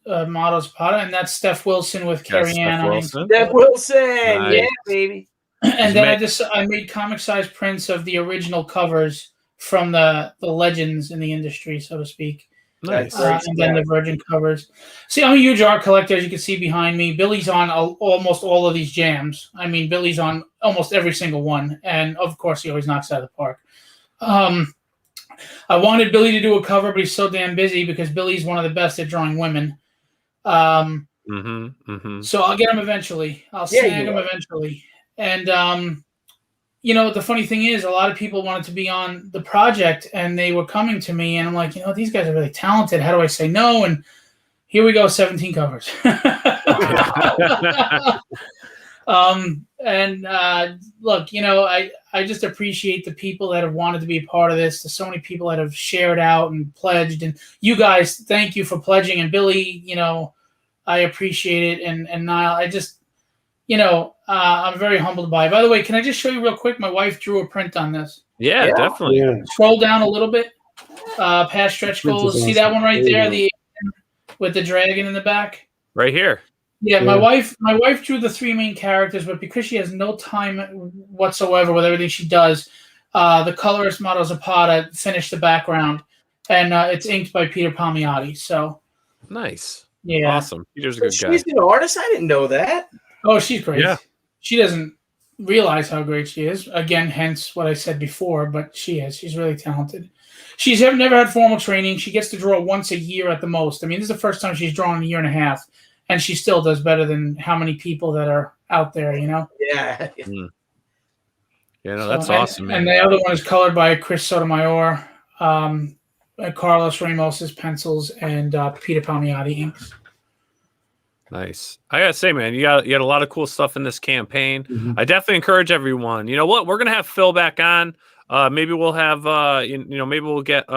Motto Zapata, and that's Steph Wilson with Carrie Ann. Steph Wilson, nice. Yeah, baby. And then I made comic size prints of the original covers from the legends in the industry, so to speak. Nice. And then the Virgin covers. See, I'm a huge art collector, as you can see behind me. Billy's on almost all of these jams. I mean, Billy's on almost every single one. And, of course, he always knocks it out of the park. I wanted Billy to do a cover, but he's so damn busy because Billy's one of the best at drawing women. So I'll get him eventually. I'll snag him eventually. And, you know, the funny thing is, a lot of people wanted to be on the project, and they were coming to me, and I'm like, you know, these guys are really talented. How do I say no? And here we go, 17 covers. Look, you know, I just appreciate the people that have wanted to be a part of this. There's so many people that have shared out and pledged, and you guys, thank you for pledging. And Billy, you know, I appreciate it. And Nile, I just, you know, I'm very humbled by it. By the way, can I just show you real quick? My wife drew a print on this. Yeah, definitely. Yeah. Scroll down a little bit. Past stretch goals. See that one right there? The with the dragon in the back. Right here. Yeah, my wife drew the 3 main characters, but because she has no time whatsoever with everything she does, the colorist Motto Zapata finished the background, and it's inked by Peter Palmiotti. So nice. Yeah. Awesome. Peter's a good guy. She's an artist? I didn't know that. Oh, she's great. Yeah. She doesn't realize how great she is. Again, hence what I said before, but she is. She's really talented. She's never had formal training. She gets to draw once a year at the most. I mean, this is the first time she's drawn in a year and a half, and she still does better than how many people that are out there, you know? Yeah. Yeah, no, that's awesome, man. And the other one is colored by Chris Sotomayor, Carlos Ramos's pencils, and Peter Palmiotti inks. Nice. I gotta say, man, you had a lot of cool stuff in this campaign. I definitely encourage everyone. You know what? We're gonna have Phil back on. Maybe we'll have maybe we'll get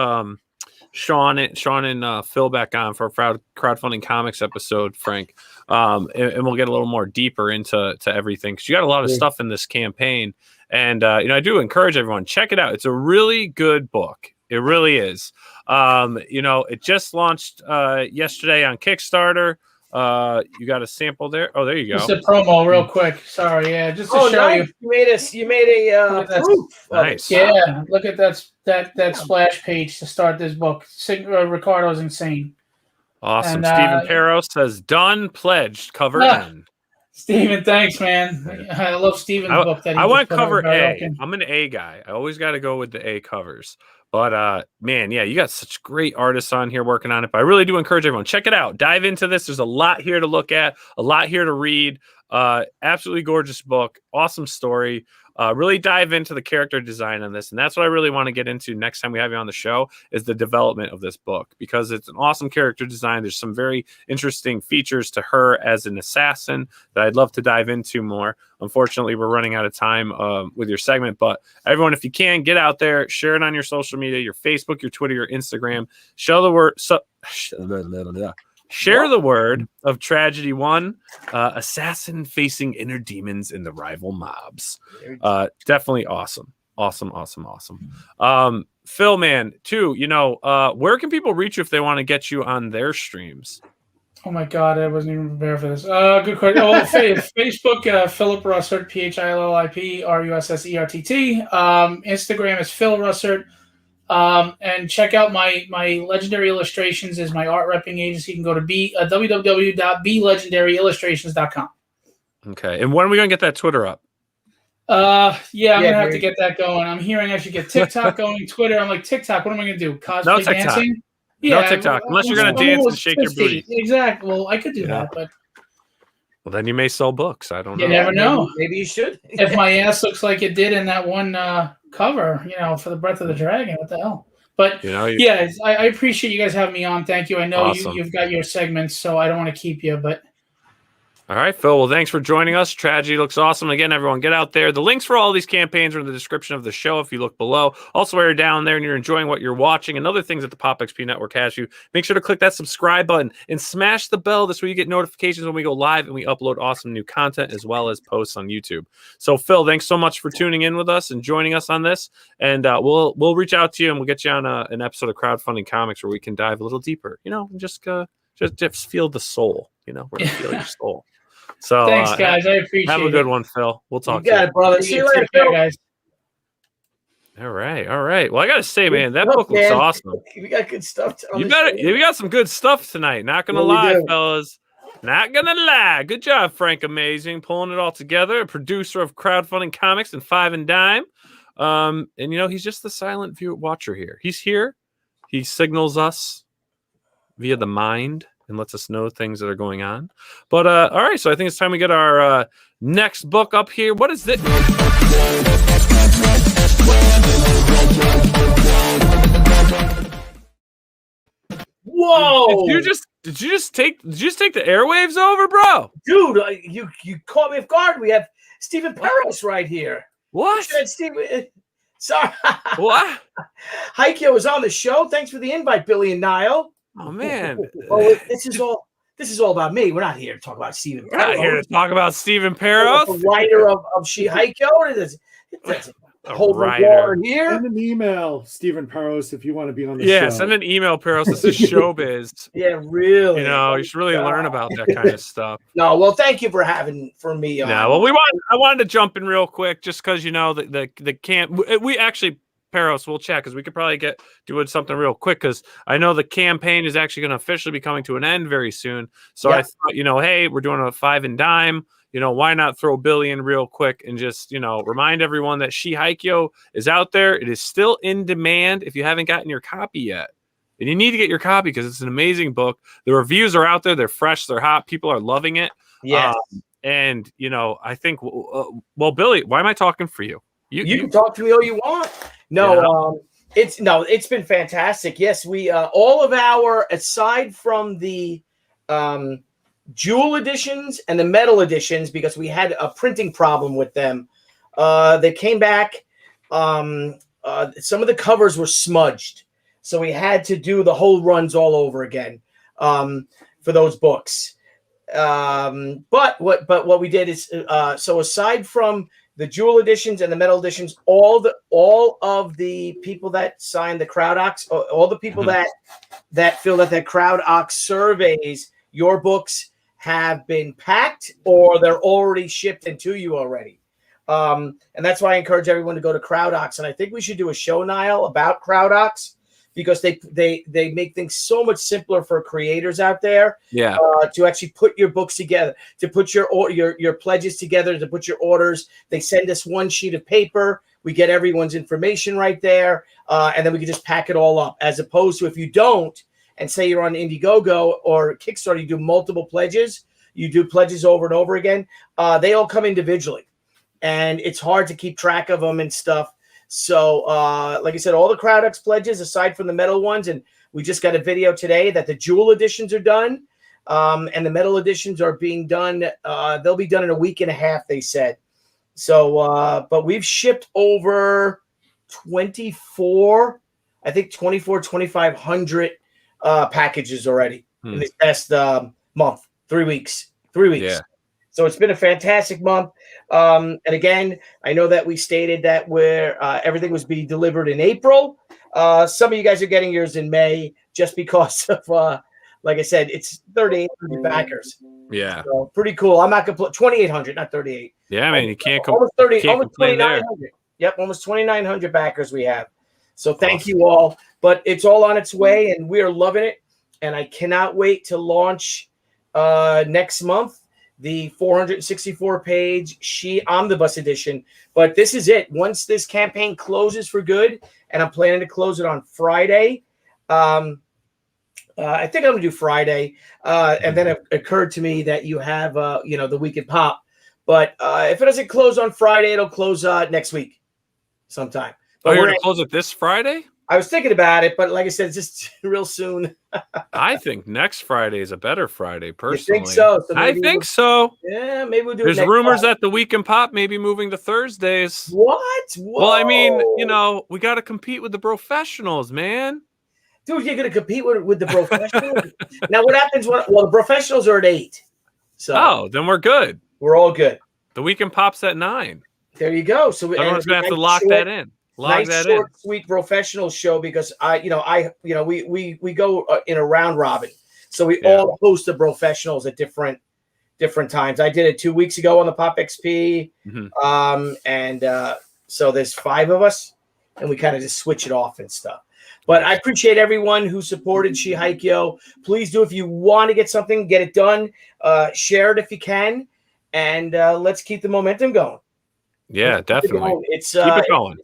Sean and Phil back on for a crowdfunding comics episode, Frank. And we'll get a little more deeper into everything, because you got a lot of stuff in this campaign. And I do encourage everyone, check it out. It's a really good book. It really is. It just launched yesterday on Kickstarter. You got a sample there? Oh, there you go. Just a promo real quick. Sorry, yeah, just to show nice. You made a proof. Nice. Yeah, look at that splash page to start this book. Ricardo's insane. Awesome. And, Stephen Perro says done, pledged, cover in. Stephen, thanks, man. I love Stephen's book. That he I want put cover out. A. I'm an A guy. I always got to go with the A covers. But, man, yeah, you got such great artists on here working on it. But I really do encourage everyone, check it out. Dive into this. There's a lot here to look at, a lot here to read. Absolutely gorgeous book. Awesome story. Really dive into the character design on this. And that's what I really want to get into next time we have you on the show, is the development of this book, because it's an awesome character design. There's some very interesting features to her as an assassin that I'd love to dive into more. Unfortunately, we're running out of time with your segment, but everyone, if you can, get out there, share it on your social media, your Facebook, your Twitter, your Instagram, show the word. Share the word of Tragedy 1, assassin facing inner demons in the rival mobs. Definitely awesome. Awesome. Phil, man, too, where can people reach you if they want to get you on their streams? Oh my God, I wasn't even prepared for this. Good question. Facebook, Philip Russert, PhILLIP RUSSERTT. Instagram is Phil Russert. And check out my Legendary Illustrations is my art repping agency. You can go to www.blegendaryillustrations.com. Okay. And when are we going to get that Twitter up? I'm going to have to get that going. I'm hearing I should get TikTok going, Twitter. I'm like, TikTok, what am I going to do? Cosplay dancing? Yeah, no TikTok. Unless you're going to dance and shake 50. Your booty. Exactly. Well, I could do that, but. Well, then you may sell books. I don't know. You never know. Maybe you should. If my ass looks like it did in that one cover, for the Breath of the Dragon, what the hell? But I appreciate you guys having me on. Thank you. I know you've got your segments, so I don't want to keep you, but. All right, Phil. Well, thanks for joining us. Tragedy looks awesome. Again, everyone, get out there. The links for all these campaigns are in the description of the show if you look below. Also, while you're down there and you're enjoying what you're watching and other things that the Pop XP Network has you, make sure to click that subscribe button and smash the bell. This way you get notifications when we go live and we upload awesome new content as well as posts on YouTube. So, Phil, thanks so much for tuning in with us and joining us on this. And we'll reach out to you and we'll get you on an episode of Crowdfunding Comics where we can dive a little deeper, just just feel the soul. We're gonna feel your soul. So thanks, guys. I appreciate it. Have a good one, Phil. We'll talk. You got it, brother. See you later, Phil. Guys. All right. Well, I gotta say, man, that book looks awesome. We got good stuff. We got some good stuff tonight. Not gonna lie, fellas. Not gonna lie. Good job, Frank. Amazing, pulling it all together. A producer of crowdfunding comics and Five and Dime. And he's just the silent watcher here. He's here. He signals us via the mind and lets us know things that are going on. But all right, so I think it's time we get our next book up here. What is this? Whoa! Did you just take the airwaves over, bro? Dude, you caught me off guard. We have Stephen Peros right here. What? Stephen, sorry. What? HAIKYO is on the show. Thanks for the invite, Billy and Niall. Oh man. This is all about me. We're not here to talk about Stephen Peros. We're not here to talk about Stephen Peros. The writer of HAIKYO. Hold the water here. Send an email, Stephen Peros, if you want to be on the show. Yeah, send an email, Peros. This is showbiz. Yeah, really. You should really learn about that kind of stuff. No, well, thank you for me on. No, well, I wanted to jump in real quick just because the camp. We actually, Peros, we'll chat because we could probably doing something real quick because I know the campaign is actually going to officially be coming to an end very soon. So I thought, hey, we're doing a Five and Dime. Why not throw Billy in real quick and just, remind everyone that HAIKYO is out there. It is still in demand if you haven't gotten your copy yet. And you need to get your copy because it's an amazing book. The reviews are out there. They're fresh. They're hot. People are loving it. Yeah. And, I think, well, Billy, why am I talking for you? You can talk to me all you want. No, it's been fantastic. Yes, we, all of our, aside from the, jewel editions and the metal editions, because we had a printing problem with them. They came back. Some of the covers were smudged, so we had to do the whole runs all over again for those books. But what we did is so aside from the jewel editions and the metal editions, all of the people that signed the CrowdOx, all the people that fill out that CrowdOx surveys, your books have been packed or they're already shipped and to you already. And that's why I encourage everyone to go to CrowdOx. And I think we should do a show, Nile, about CrowdOx because they make things so much simpler for creators out there. Yeah. To actually put your books together, to put your pledges together, to put your orders. They send us one sheet of paper. We get everyone's information right there. And then we can just pack it all up, as opposed to if you don't, and say you're on Indiegogo or Kickstarter, you do multiple pledges. You do pledges over and over again. They all come individually, and it's hard to keep track of them and stuff. So, like I said, all the CrowdOx pledges, aside from the metal ones, and we just got a video today that the jewel editions are done, and the metal editions are being done. They'll be done in a week and a half, they said. So, but we've shipped over 2,500 packages already in this past month, 3 weeks. Yeah. So it's been a fantastic month. And again, I know that we stated that everything was being delivered in April. Some of you guys are getting yours in May just because of, like I said, it's 3,800 backers. Yeah. So pretty cool. I'm not going to put 2,800, not 38. Yeah, man, you can't almost 2,900. Yep, almost 2,900 backers we have. So thank you all. But it's all on its way, and we are loving it. And I cannot wait to launch next month the 464-page Omnibus edition. But this is it. Once this campaign closes for good, and I'm planning to close it on Friday. I think I'm going to do Friday. And then it occurred to me that you have, the Weekend Pop. But if it doesn't close on Friday, it'll close next week sometime. But you're going to close it this Friday? I was thinking about it, but like I said, it's just real soon. I think next Friday is a better Friday, personally. You think so? I think so. Yeah, maybe we'll do There's rumors that the Weekend Pop may be moving to Thursdays. What? Whoa. Well, I mean, we got to compete with the professionals, man. Dude, you're going to compete with the professionals? Now, what happens the professionals are at 8. So then we're good. We're all good. The Weekend Pop's at 9. There you go. So everyone's going to have to lock that in. Sweet professional show because we go in a round robin. So we all host the professionals at different times. I did it 2 weeks ago on the Pop XP. So there's 5 of us, and we kind of just switch it off and stuff. But I appreciate everyone who supported HAIKYO. Please do, if you want to get something, get it done. Share it if you can, and let's keep the momentum going. Yeah, definitely. It's keep it going.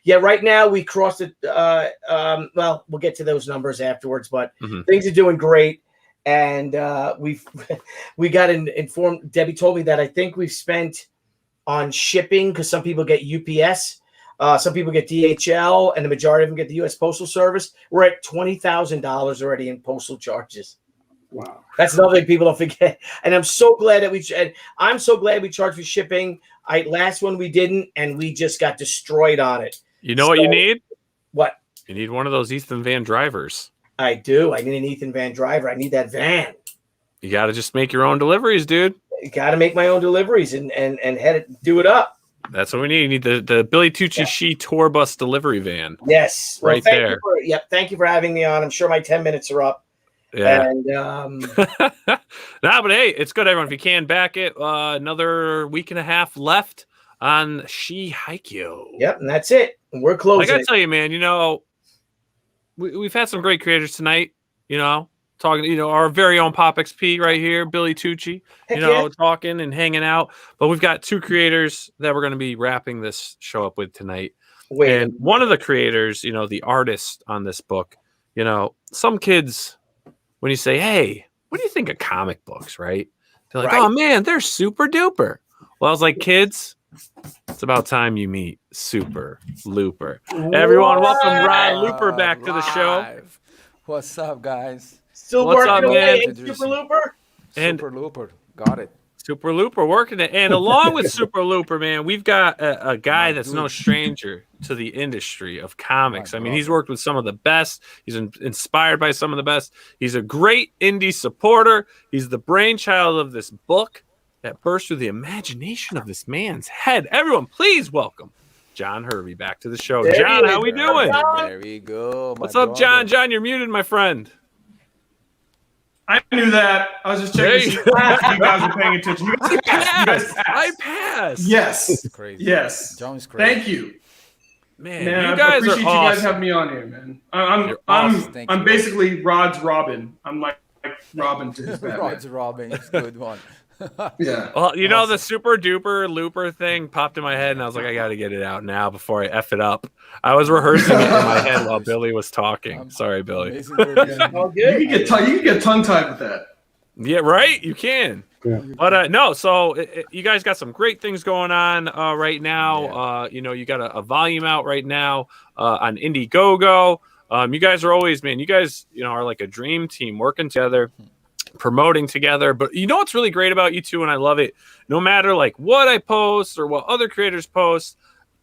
Yeah, right now we crossed it. Well, we'll get to those numbers afterwards, but things are doing great. And we got informed. Debbie told me that I think we've spent on shipping, because some people get UPS, some people get DHL, and the majority of them get the U.S. Postal Service. We're at $20,000 already in postal charges. Wow, that's another thing people don't forget. And I'm so glad that we charged for shipping. Last one we didn't, and we just got destroyed on it. You know what you need? What? You need one of those Ethan Van drivers. I do. I need an Ethan Van driver. I need that van. You got to just make your own deliveries, dude. You got to make my own deliveries and do it up. That's what we need. You need the Billy Tucci She tour bus delivery van. Yes. Right there. Thank you for having me on. I'm sure my 10 minutes are up. Yeah. And but hey, it's good, everyone. If you can back it, another week and a half left on HAIKYO. Yep, and that's it. And we're closing. I gotta tell you, man, we've had some great creators tonight, talking, our very own Pop XP right here, Billy Tucci, talking and hanging out. But we've got 2 creators that we're going to be wrapping this show up with tonight. And one of the creators, the artist on this book, some kids, when you say, hey, what do you think of comic books, right? They're like, oh, man, they're super duper. Well, I was like, kids, it's about time you meet Super Looper. Everyone, welcome Rod Looper back to the show. What's up, guys? Still What's working up, man? Super Looper? Super Looper, got it. Super Looper working it. And along with Super Looper, man, we've got a guy that's no stranger to the industry of comics. I mean, he's worked with some of the best. He's inspired by some of the best. He's a great indie supporter. He's the brainchild of this book that burst through the imagination of this man's head. Everyone, please welcome John Hervey back to the show. John, how we doing? There we go. What's up, John? John, you're muted, my friend. I knew that. I was just checking to see if you guys were paying attention. You guys passed. I passed. Yes. That's crazy. Yes. John's crazy. Thank you. Man, you guys I appreciate are awesome. You guys having me on here, man. I'm basically Rod's Robin. I'm like Robin to his Batman. Rod's Robin. It's a good one. Yeah. Well, the super duper looper thing popped in my head, and I was like, I got to get it out now before I F it up. I was rehearsing it in my head while Billy was talking. Sorry, Billy. You can get tongue tied with that. Yeah, right. You can. Yeah. But no. So you guys got some great things going on right now. Yeah. You got a volume out right now on Indiegogo. You guys are always, man. You guys, are like a dream team working together, promoting together. But what's really great about you two, and I love it. No matter like what I post or what other creators post,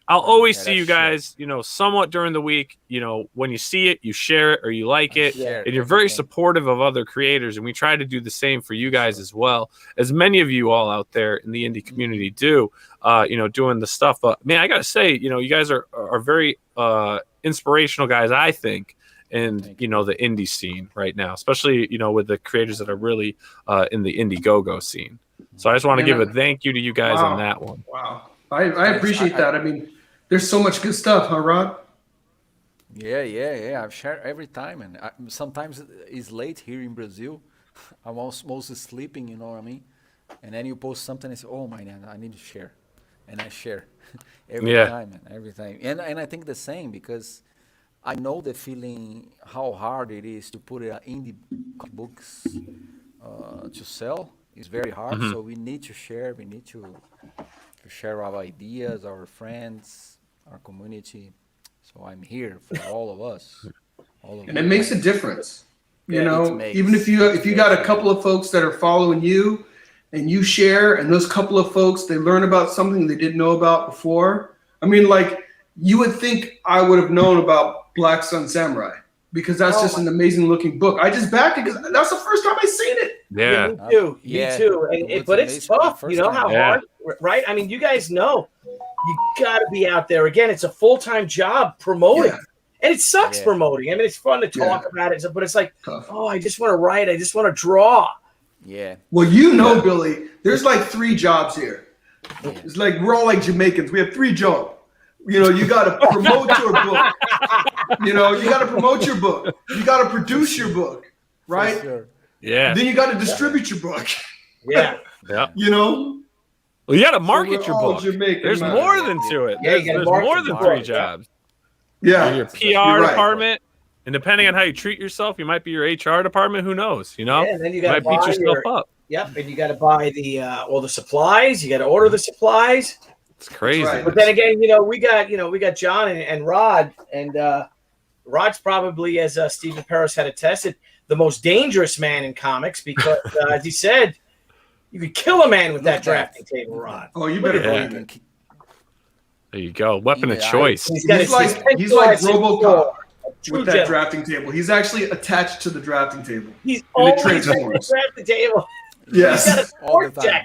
I'll always see you guys, somewhat during the week. When you see it, you share it or you like it, and you're very supportive of other creators. And we try to do the same for you guys as well, as many of you all out there in the indie community do. Doing the stuff. But man, I gotta say, you guys are very inspirational guys, I think. And the indie scene right now, especially with the creators that are really in the Indiegogo scene. So I just want to give a thank you to you guys on that one. Wow, I appreciate that. I mean, there's so much good stuff, huh, Rod? Yeah. I've shared every time, and sometimes it's late here in Brazil. I'm mostly sleeping, you know what I mean? And then you post something and say, "Oh my God, I need to share," and I share every time, and I think the same because I know the feeling how hard it is to put indie books to sell. It's very hard, so we need to share. We need to share our ideas, our friends, our community. So I'm here for all of us. And it makes a difference. Even if you got a couple of folks that are following you, and you share, and those couple of folks they learn about something they didn't know about before. I mean, like you would think I would have known about Black Sun Samurai because that's just an amazing looking book. I just backed it because that's the first time I seen it. Yeah, me too. Me too. But it's tough. You know how hard, right? I mean, you guys know you got to be out there. Again, it's a full-time job promoting. And it sucks promoting. I mean, it's fun to talk about it, but it's like, oh, I just want to write. I just want to draw. Yeah. Well, Billy, there's like 3 jobs here. It's like we're all like Jamaicans. We have 3 jobs. You got to promote your book. You got to promote your book. You got to produce your book, right? Sure. Yeah. Then you got to distribute your book. Yeah. Yeah. Well, you got to market your book. There's more than to it. Yeah, There's more than 3 jobs. Yeah. Your PR department, and depending on how you treat yourself, you might be your HR department. Who knows? Yeah, and then you might beat yourself up. Yep, and you got to buy the supplies. You got to order the supplies. It's crazy. Right. But then again, we got John and Rod, and Rod's probably, as Stephen Paris had attested, the most dangerous man in comics because, as he said, you could kill a man with that drafting table, Rod. Oh, you better believe it. There you go. Weapon of choice. He's like RoboCop with that drafting table. He's actually attached to the drafting table. He's always transforms. The drafting table. Yes. All the time.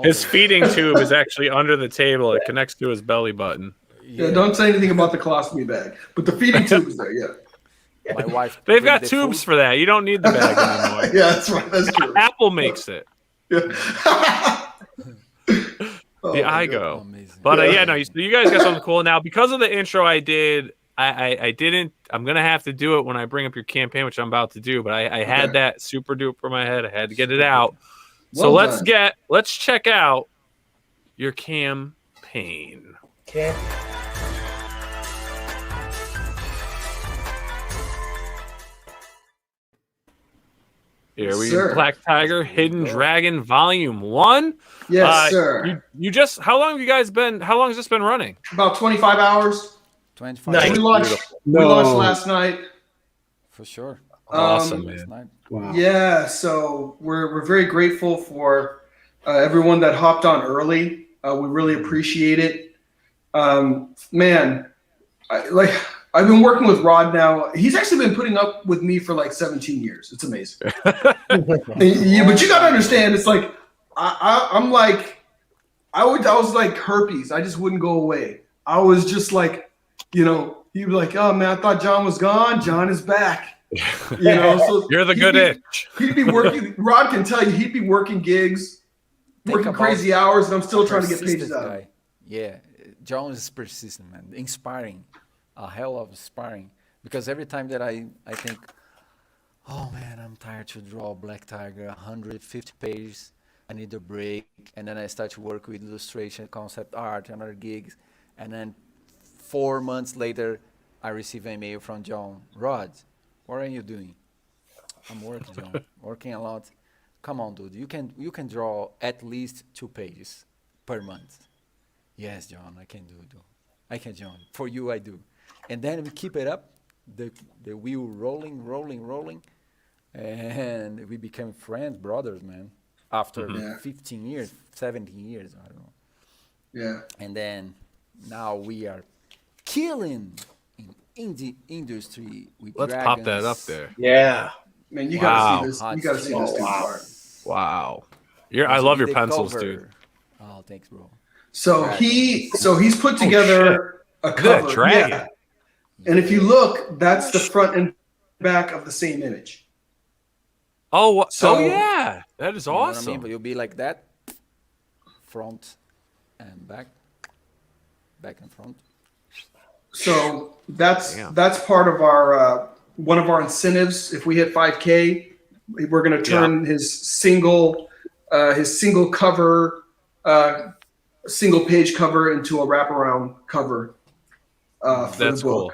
His feeding tube is actually under the table. It connects to his belly button. Yeah, don't say anything about the colostomy bag, but the feeding tube is there. Yeah. My wife. They've got tubes for that. You don't need the bag anymore. Yeah, that's right. That's true. Apple makes it. Yeah. The HAIKYO. But you guys got something cool now because of the intro I did. I didn't. I'm gonna have to do it when I bring up your campaign, which I'm about to do. But I had that super duper in my head. I had to get it out. So let's check out your campaign. Okay. Here we go. Black Tiger, Hidden Dragon, Volume 1. Yes, sir. You just how long has this been running? About 25 hours. 25 hours. We launched last night. For sure. Awesome, man. Wow. Yeah, so we're very grateful for everyone that hopped on early. We really appreciate it. Man, I've been working with Rod now. He's actually been putting up with me for like 17 years. It's amazing. But you got to understand, it's like I was like herpes. I just wouldn't go away. I was just like, he'd be like, oh man, I thought John was gone. John is back. So you're the good itch. He'd be working. Rod can tell you, he'd be working gigs, working crazy hours, and I'm still trying to get pages out. Yeah, John is persistent, man. Inspiring, a hell of inspiring. Because every time that I think, oh man, I'm tired to draw Black Tiger, 150 pages. I need a break, and then I start to work with illustration, concept art, and other gigs, and then 4 months later, I receive an email from John. Rod, what are you doing? I'm working, John. Working a lot. Come on, dude. You can draw at least 2 pages per month. Yes, John, I can do. I can, John. For you, I do. And then we keep it up. The wheel rolling, and we became friends, brothers, man. After 15 years, 17 years, I don't know. Yeah. And then now we are killing in indie industry with Let's dragons. pop that up there. Yeah. Man, you gotta see this. You gotta see this dude's art. Wow. I love your pencils, dude. Oh, thanks, bro. So he's put together a cover. That dragon. Yeah. And if you look, that's the front and back of the same image. Oh, yeah. That is awesome. What I mean? But you'll be like that. Front and back. Back and front. So that's part of our one of our incentives. If we hit 5K, we're going to turn his single cover, single page cover into a wraparound cover for the book. Cool.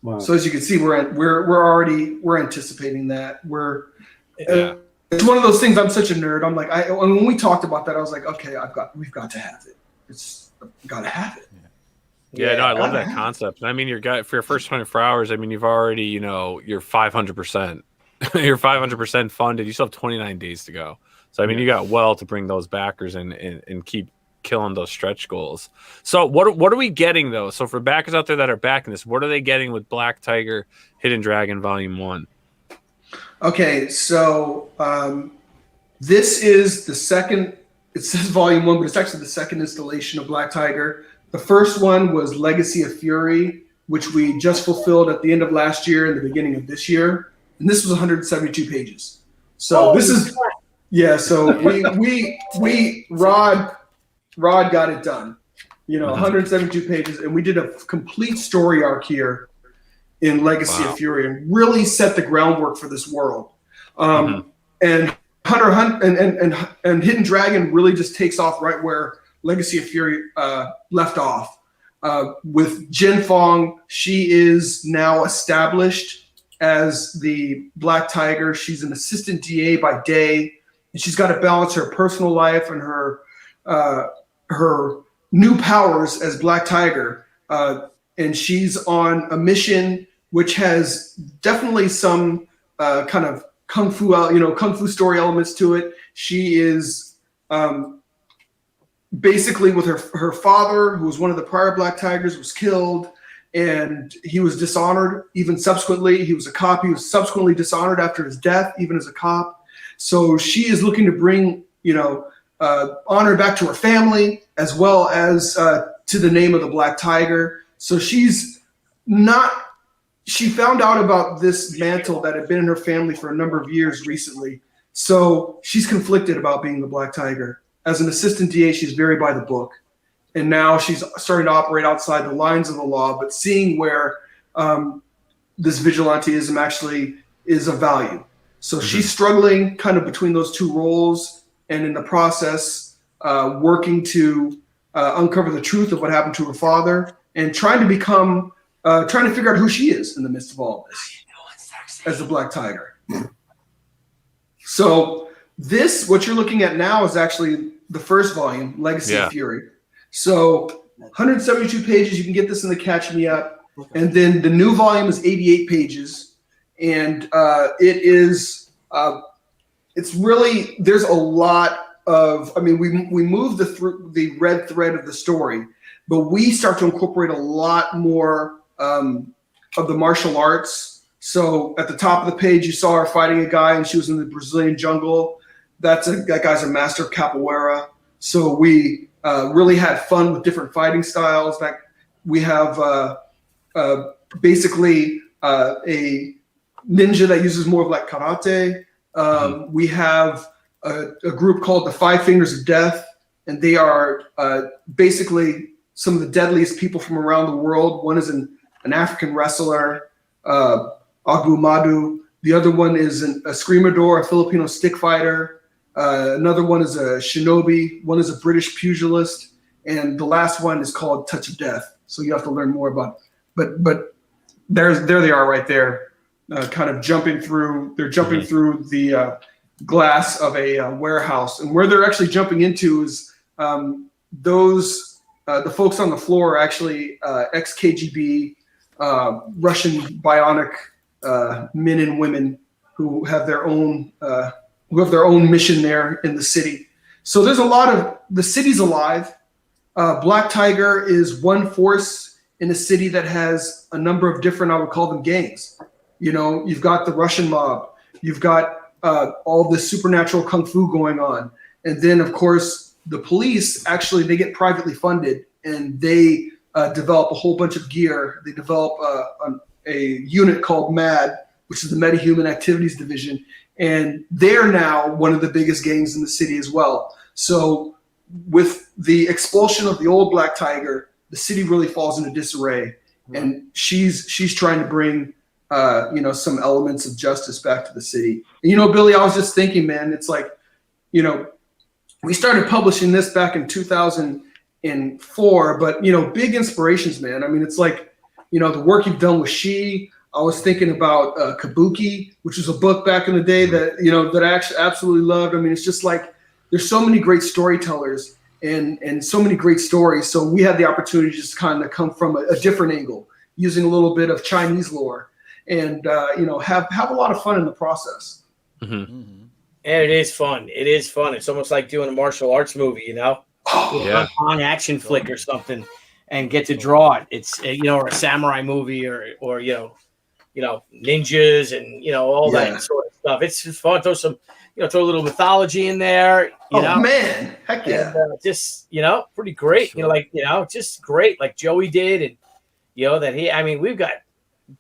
Wow. So as you can see, we're anticipating that. It's one of those things. I'm such a nerd. I'm like, when we talked about that, I was like, okay, we've got to have it. Got to have it. Yeah, no, I love that concept. I mean, for your first 24 hours, I mean, you've already, you're 500%. You're 500% funded. You still have 29 days to go. So, I mean, you got to bring those backers and keep killing those stretch goals. So, what are we getting, though? So, for backers out there that are backing this, what are they getting with Black Tiger, Hidden Dragon, Volume 1? Okay, so this is the second. It says Volume 1, but it's actually the second installation of Black Tiger. The first one was Legacy of Fury. which we just fulfilled at the end of last year and the beginning of this year. And this was 172 pages. So this is, yeah. So Rod got it done, 172 pages. And we did a complete story arc here in Legacy of Fury and really set the groundwork for this world. And and Hidden Dragon really just takes off right where Legacy of Fury left off. With Jin Fong, she is now established as the Black Tiger. She's an assistant DA by day, and she's got to balance her personal life and her new powers as Black Tiger. And she's on a mission which has definitely some kind of kung fu story elements to it. She is basically with her father, who was one of the prior Black Tigers, was killed, and he was dishonored even subsequently. He was a cop. He was subsequently dishonored after his death, even as a cop. So she is looking to bring, honor back to her family, as well as to the name of the Black Tiger. So she found out about this mantle that had been in her family for a number of years recently. So she's conflicted about being the Black Tiger. As an assistant DA, she's very by the book. And now she's starting to operate outside the lines of the law, but seeing where this vigilanteism actually is of value. So she's struggling kind of between those two roles, and in the process, working to uncover the truth of what happened to her father, and trying to figure out who she is in the midst of all of this as the Black Tiger. So what you're looking at now is actually the first volume, Legacy of Fury. So 172 pages, you can get this in the Catch Me Up. And then the new volume is 88 pages. And it's really, there's a lot of, we move the red thread of the story, but we start to incorporate a lot more of the martial arts. So at the top of the page, you saw her fighting a guy, and she was in the Brazilian jungle. That guy's a master of capoeira. So we really had fun with different fighting styles. In fact, we have basically a ninja that uses more of like karate. We have a group called the Five Fingers of Death, and they are basically some of the deadliest people from around the world. One is an African wrestler, Agu Madu. The other one is a screamador, a Filipino stick fighter. Another one is a shinobi. One is a British pugilist, and the last one is called Touch of Death. So you have to learn more about it. But there they are right there, kind of jumping through. They're jumping through the glass of a warehouse, and where they're actually jumping into is the folks on the floor are actually ex-KGB Russian bionic men and women who have their own mission there in the city. So there's a lot of, the city's alive. Black Tiger is one force in a city that has a number of different, I would call them gangs. You've got the Russian mob, you've got all this supernatural kung fu going on. And then of course the police, actually they get privately funded, and they develop a whole bunch of gear. They develop a unit called MAD, which is the Metahuman Activities Division. And they're now one of the biggest gangs in the city as well. So with the expulsion of the old Black Tiger, the city really falls into disarray. And she's trying to bring, some elements of justice back to the city. And, Billy, I was just thinking, man, it's like, we started publishing this back in 2004, but, big inspirations, man. It's like, the work you've done with She. I was thinking about Kabuki, which was a book back in the day that that I actually absolutely loved. It's just like there's so many great storytellers and so many great stories. So we had the opportunity to just kind of come from a different angle, using a little bit of Chinese lore, and have a lot of fun in the process. And it is fun. It is fun. It's almost like doing a martial arts movie, an action flick or something, and get to draw it. It's or a samurai movie or ninjas and all that sort of stuff. It's just fun. Throw some, throw a little mythology in there. You know, man, heck yeah! And, just pretty great. Sure. Just great, like Joey did, and that I mean, we've got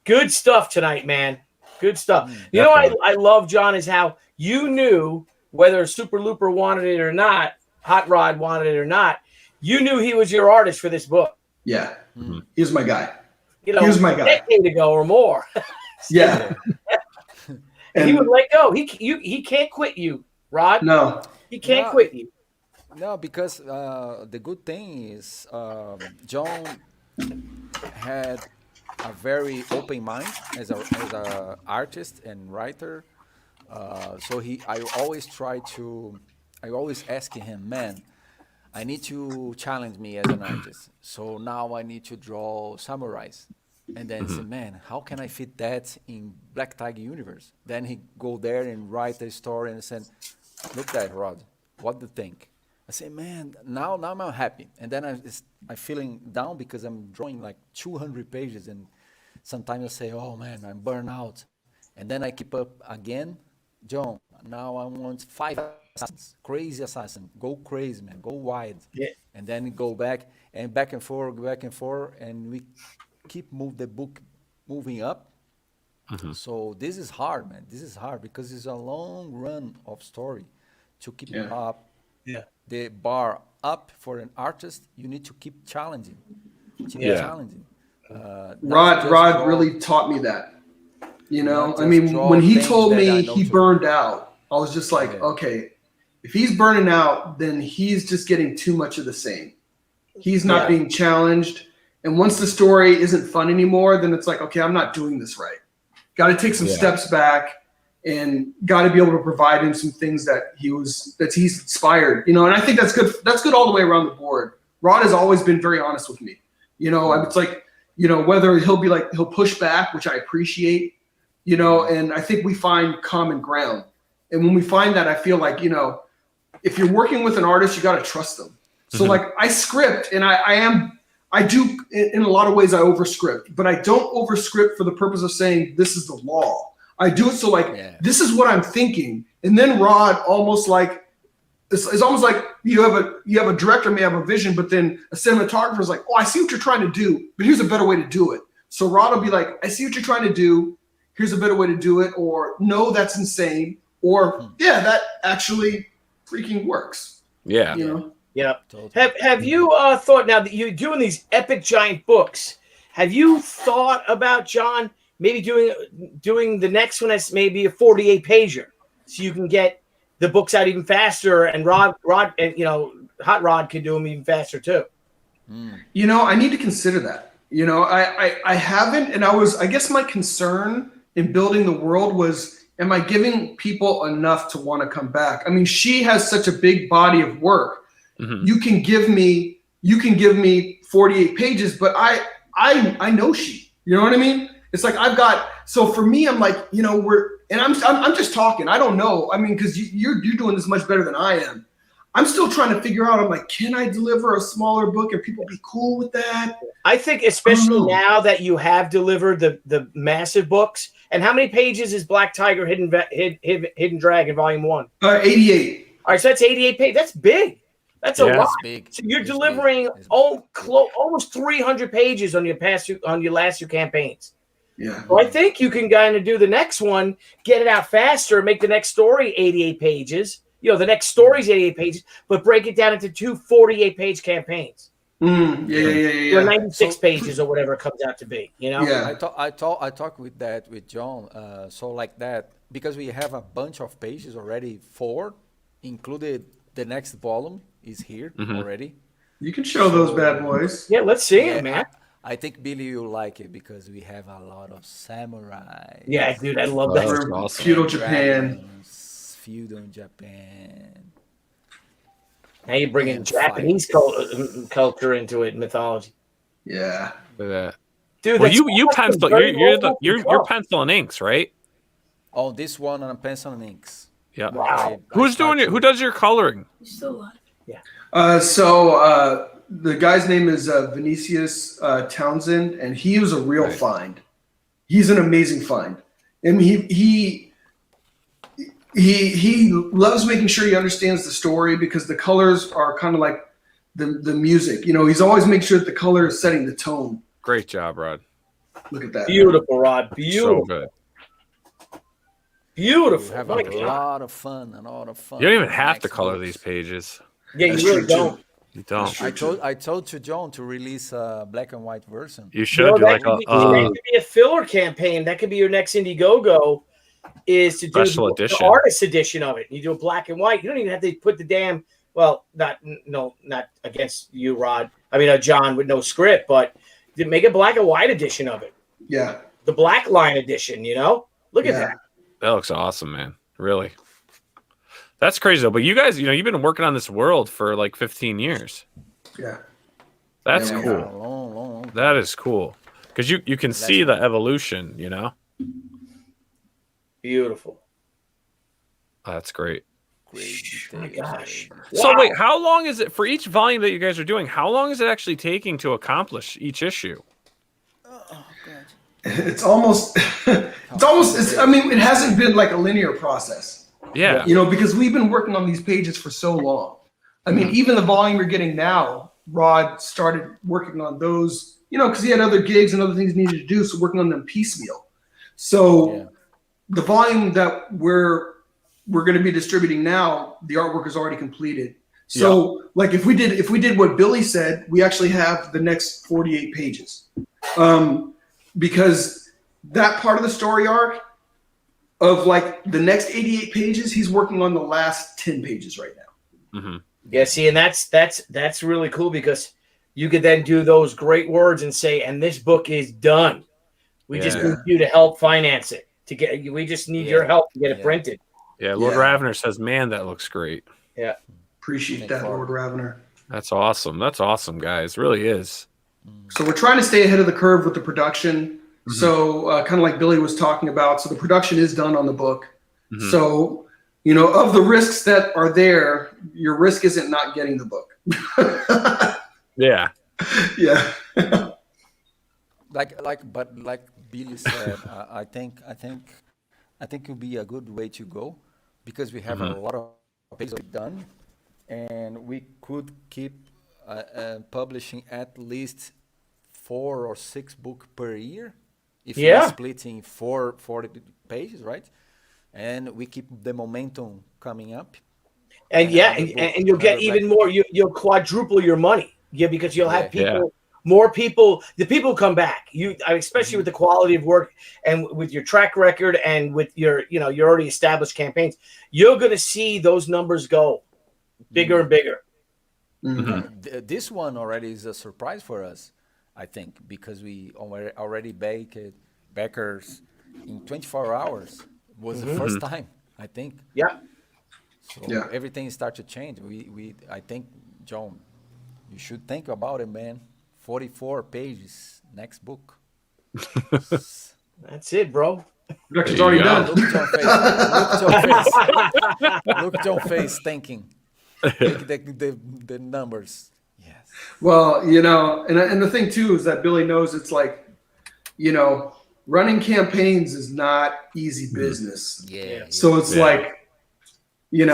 good stuff tonight, man. Good stuff. You know what I love, John, is how you knew whether Super Looper wanted it or not, Hot Rod wanted it or not, you knew he was your artist for this book. Yeah. He was my guy. He was my guy. A decade ago or more. Yeah. And he would let go. He can't quit you, Rod. No. He can't quit you. No, because the good thing is John had a very open mind as a artist and writer. So I always ask him, man, I need to challenge me as an artist. So now I need to draw samurais. And then say, man, how can I fit that in Black Tiger universe? Then he go there and write a story and said, look at that, Rod. What do you think? I say, man, now I'm happy. And then I'm feeling down because I'm drawing like 200 pages. And sometimes I say, oh, man, I'm burned out. And then I keep up again. John, now I want 5 assassins, crazy assassin. Go crazy, man. Go wide. Yeah. And then go back and forth, and we keep the book moving up. So this is hard, man. This is hard because it's a long run of story. To keep up the bar up for an artist, you need to keep challenging. Rod really taught me that. I mean, when he told me he burned out, I was just like, okay, if he's burning out, then he's just getting too much of the same. He's not being challenged. And once the story isn't fun anymore, then it's like, okay, I'm not doing this right. Got to take some steps back and got to be able to provide him some things that he's inspired, and I think that's good. That's good all the way around the board. Rod has always been very honest with me. It's like, whether he'll push back, which I appreciate, and I think we find common ground. And when we find that, I feel like, if you're working with an artist, you got to trust them. So like I script and I do in a lot of ways I overscript, but I don't overscript for the purpose of saying this is the law. I do it so this is what I'm thinking. And then Rod almost like, it's almost like you have a director may have a vision, but then a cinematographer is like, oh, I see what you're trying to do, but here's a better way to do it. So Rod will be like, I see what you're trying to do. Here's a better way to do it. Or no, that's insane. Or that actually freaking works. Yeah. Yeah. Totally. Have you thought, now that you're doing these epic giant books, have you thought about, John, maybe doing the next one that's maybe a 48 pager, so you can get the books out even faster, and Rod and Hot Rod can do them even faster too. I need to consider that. I haven't, and I guess my concern in building the world was, am I giving people enough to want to come back? I mean, she has such a big body of work. You can give me 48 pages, but I know she. You know what I mean? It's like so for me, I'm like, I'm just talking. I don't know. I mean, because you're doing this much better than I am. I'm still trying to figure out. I'm like, can I deliver a smaller book and people be cool with that? I think especially now that you have delivered the massive books. And how many pages is Black Tiger Hidden Dragon Volume 1? 88. All right, so that's 88 pages. That's big. That's a lot. Big. So you're delivering almost 300 pages on your last two campaigns. Yeah. So I think you can kind of do the next one, get it out faster, make the next story 88 pages. The next story's 88 pages, but break it down into 2 48-page campaigns. Yeah. Or 96 pages or whatever it comes out to be. Yeah. I talk with John. So like that, because we have a bunch of pages already, 4 included. The next volume is here already. You can show those bad boys. Yeah, let's see it, man. I think Billy will like it because we have a lot of samurai. Yeah, dude, I love that. Awesome. Feudal Japan. Feudal Japan. Now you're bringing Japanese culture into it, mythology. Yeah. Look at that. Dude, well, you pencil. You're pencil and inks, right? Oh, this one on pencil and inks. Yeah. Wow. Who's doing it? Who does your coloring? You're still alive. Yeah. So the guy's name is Vinicius Townsend, and he was a real find. He's an amazing find. I mean, he loves making sure he understands the story because the colors are kind of like the music. He's always making sure that the color is setting the tone. Great job, Rod. Look at that. Beautiful, Rod. Beautiful. So good. Beautiful. You have a lot of fun. A lot of fun. You don't even have to color these pages. Yeah, you really don't. You don't. I told to John to release a black and white version. You should do like that could be a filler campaign. That could be your next Indiegogo. Is to do the artist edition of it. You do a black and white. You don't even have to put the damn. Well, not against you, Rod. I mean, John with no script, but make a black and white edition of it. Yeah, the black line edition. You know, look at that. That looks awesome, man. Really. That's crazy though. But you guys, you've been working on this world for like 15 years. Yeah. That's cool. That is cool. Because you can see the evolution, Beautiful. That's great. Oh my gosh. So wait, how long is it for each volume that you guys are doing? How long is it actually taking to accomplish each issue? It's almost, I mean, it hasn't been like a linear process. Yeah. Because we've been working on these pages for so long. I mean, even the volume you're getting now, Rod started working on those, because he had other gigs and other things he needed to do. So working on them piecemeal. So the volume that we're going to be distributing now, the artwork is already completed. So like if we did what Billy said, we actually have the next 48 pages. Because that part of the story arc of like the next 88 pages, he's working on the last 10 pages right now. Mm-hmm. Yeah, see, and that's really cool because you could then do those great words and say, and this book is done. We just need you to help finance it. We just need your help to get it printed. Yeah, Lord Ravener says, man, that looks great. Yeah. Appreciate that, Lord Ravener. That's awesome. That's awesome, guys. It really is. So we're trying to stay ahead of the curve with the production. Mm-hmm. So kind of like Billy was talking about. So the production is done on the book. Mm-hmm. So, of the risks that are there, your risk isn't not getting the book. Yeah. Yeah. Like Billy said, I think it would be a good way to go because we have a lot of pages done, and we could keep publishing at least 4 or 6 books per year if we're splitting 40 pages, right? And we keep the momentum coming up. And and you'll get even more. You'll quadruple your money. Yeah, because you'll have people. More people, the people come back. Especially with the quality of work and with your track record and with your already established campaigns, you're going to see those numbers go bigger and bigger. Mm-hmm. This one already is a surprise for us, I think, because we already backers in 24 hours. Was the first time, I think. Yeah. So everything starts to change. I think, John, you should think about it, man. 44 pages, next book. That's it, bro. Production's already done. Look John face thinking. The numbers. Yes. Well, and the thing too is that Billy knows it's like, running campaigns is not easy business. Yeah. So it's like, and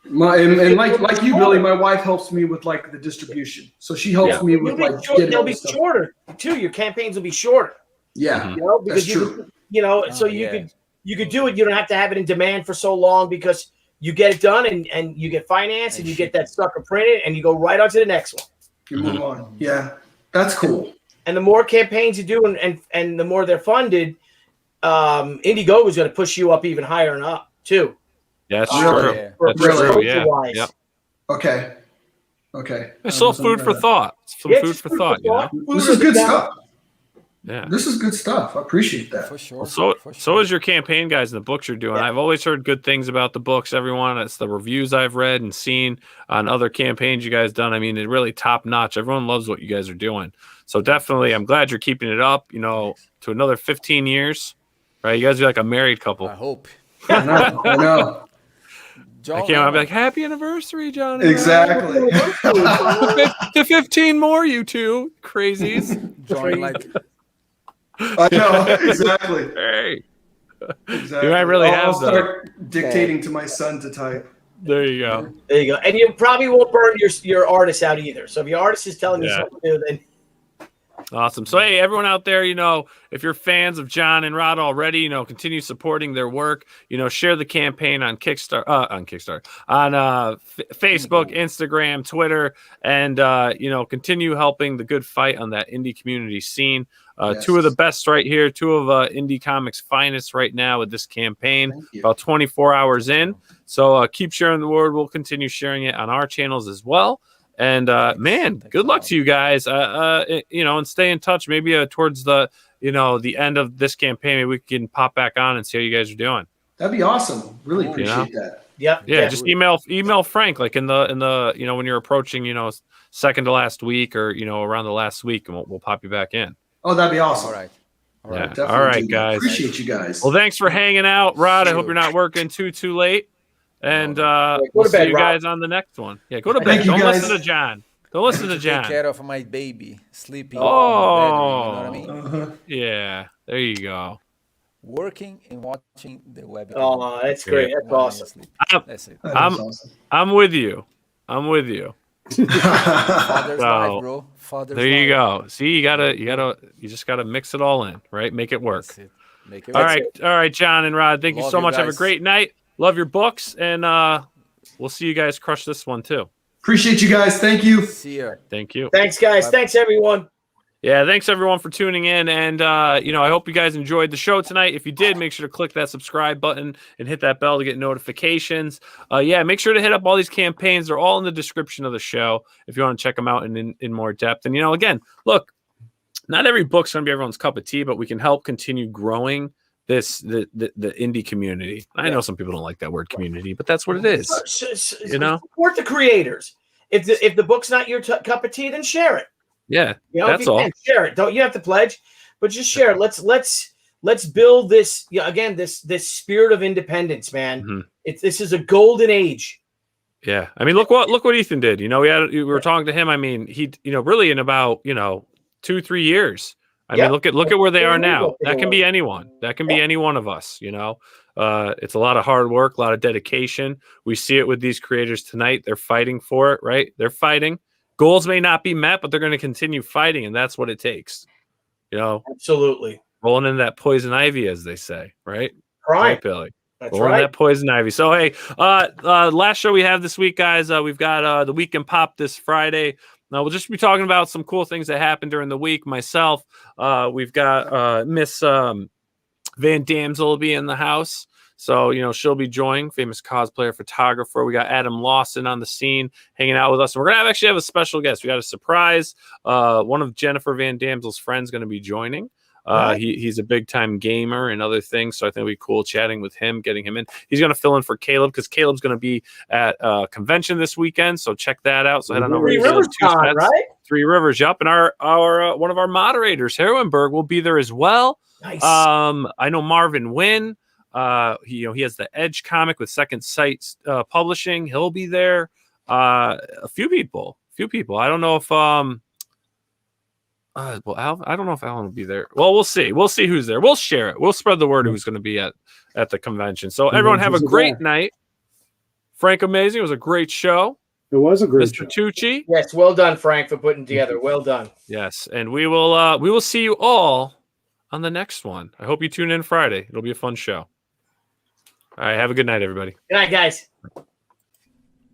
like you, Billy, my wife helps me with like the distribution. So she helps me with like getting they'll be shorter too. Your campaigns will be shorter. Yeah, because so you could do it. You don't have to have it in demand for so long because you get it done and you get financed and you get that sucker printed and you go right on to the next one. You move on. Yeah, that's cool. And the more campaigns you do and the more they're funded, Indiegogo is going to push you up even higher and up too. Yeah, that's true. Yeah. That's true. Yeah. Yep. Okay. It's still food for thought. Some food for thought. This is good stuff. Yeah. This is good stuff. I appreciate that. For sure. So is your campaign, guys, and the books you're doing. Yeah. I've always heard good things about the books, everyone. It's the reviews I've read and seen on other campaigns you guys done. I mean, it's really top notch. Everyone loves what you guys are doing. So definitely, I'm glad you're keeping it up, to another 15 years. Right? You guys are like a married couple. I hope. I know. John, I'll be like, happy anniversary, John. Exactly. To 15 more, you two crazies. John, like. I know, exactly. Hey. Exactly. You might really I'll have start dictating to my son to type. There you go. There you go. And you probably won't burn your artist out either. So if your artist is telling you something new, then awesome. So hey, everyone out there, if you're fans of John and Rod already, continue supporting their work. Share the campaign on Kickstarter, on Facebook, Instagram, Twitter, and continue helping the good fight on that indie community scene. Two of the best right here, two of indie comics' finest right now with this campaign. About 24 hours in. So keep sharing the word. We'll continue sharing it on our channels as well. And man, good luck to you guys. And stay in touch. Maybe towards the the end of this campaign, maybe we can pop back on and see how you guys are doing. That'd be awesome. Really appreciate that. Yep. Yeah. Just email Frank like in the when you're approaching second to last week or around the last week, and we'll pop you back in. Oh, that'd be awesome. All right. All right, guys. Appreciate you guys. Well, thanks for hanging out, Rod. I hope you're not working too late. And we'll see you guys on the next one. Yeah, go to bed. Don't listen to John. Don't listen to John. Take care of my baby sleeping. Oh, in the bedroom, you know what I mean? Yeah. There you go. Working and watching the web. Oh, that's great. That's awesome. That's it. I'm with you. I'm with you. Father's life, bro. Father's there you life. go. See, you just gotta mix it all in, right? Make it work. That's it. Make it All work. right, John and Rod. Thank you so much. Have a great night. Love your books, and we'll see you guys crush this one too. Appreciate you guys. Thank you. See ya. Thank you. Thanks, guys. Bye. Thanks, everyone. Yeah, thanks everyone for tuning in, and I hope you guys enjoyed the show tonight. If you did, make sure to click that subscribe button and hit that bell to get notifications. Make sure to hit up all these campaigns. They're all in the description of the show if you want to check them out in more depth. And again, look, not every book's going to be everyone's cup of tea, but we can help continue growing the indie community. I know some people don't like that word community, but that's what it is. Support the creators. If the book's not your cup of tea, then share it. Yeah, that's all. Share it. Don't you have to pledge, but just share it. Let's build this again. This spirit of independence, man. Mm-hmm. This is a golden age. Yeah, I mean, look what Ethan did. We were talking to him. I mean, he really in about 2-3 years. I mean, look at where they are now. That can be anyone. That can be any one of us. It's a lot of hard work, a lot of dedication. We see it with these creators tonight. They're fighting for it, right? They're fighting. Goals may not be met, but they're going to continue fighting, and that's what it takes. Absolutely. Rolling in that poison ivy, as they say, right? Right, Billy. That's rolling right. that poison ivy. So, hey, last show we have this week, guys. We've got the Week in Pop this Friday. Now, we'll just be talking about some cool things that happened during the week. Myself, we've got Miss Van Damsel will be in the house. So, she'll be joining, famous cosplayer, photographer. We got Adam Lawson on the scene hanging out with us. And we're going to actually have a special guest. We got a surprise. One of Jennifer Van Damsel's friends going to be joining. He's a big-time gamer and other things. So I think it'll be cool chatting with him, getting him in. He's going to fill in for Caleb because Caleb's going to be at a convention this weekend. So check that out. So head on over to 3 Rivers Con, right? 3 Rivers, yep. And our one of our moderators, Heroenberg, will be there as well. Nice. I know Marvin Wynn. He has the Edge comic with Second Sight Publishing. He'll be there. A few people. I don't know if I don't know if Alan will be there. Well, we'll see. We'll see who's there. We'll share it. We'll spread the word who's going to be at the convention. So everyone have a great night. Frank, amazing. It was a great show. It was a great show. Mr. Tucci. Yes, well done, Frank, for putting together. Well done. Yes, and we will see you all on the next one. I hope you tune in Friday. It'll be a fun show. All right, have a good night, everybody. Good night, guys.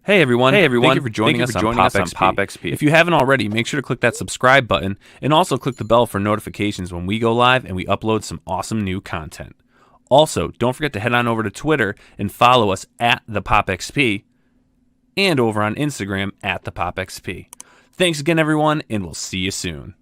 Hey everyone. Thank you for joining us on Pop XP. If you haven't already, make sure to click that subscribe button and also click the bell for notifications when we go live and we upload some awesome new content. Also, don't forget to head on over to Twitter and follow us at the Pop XP and over on Instagram at the Pop XP. Thanks again, everyone, and we'll see you soon.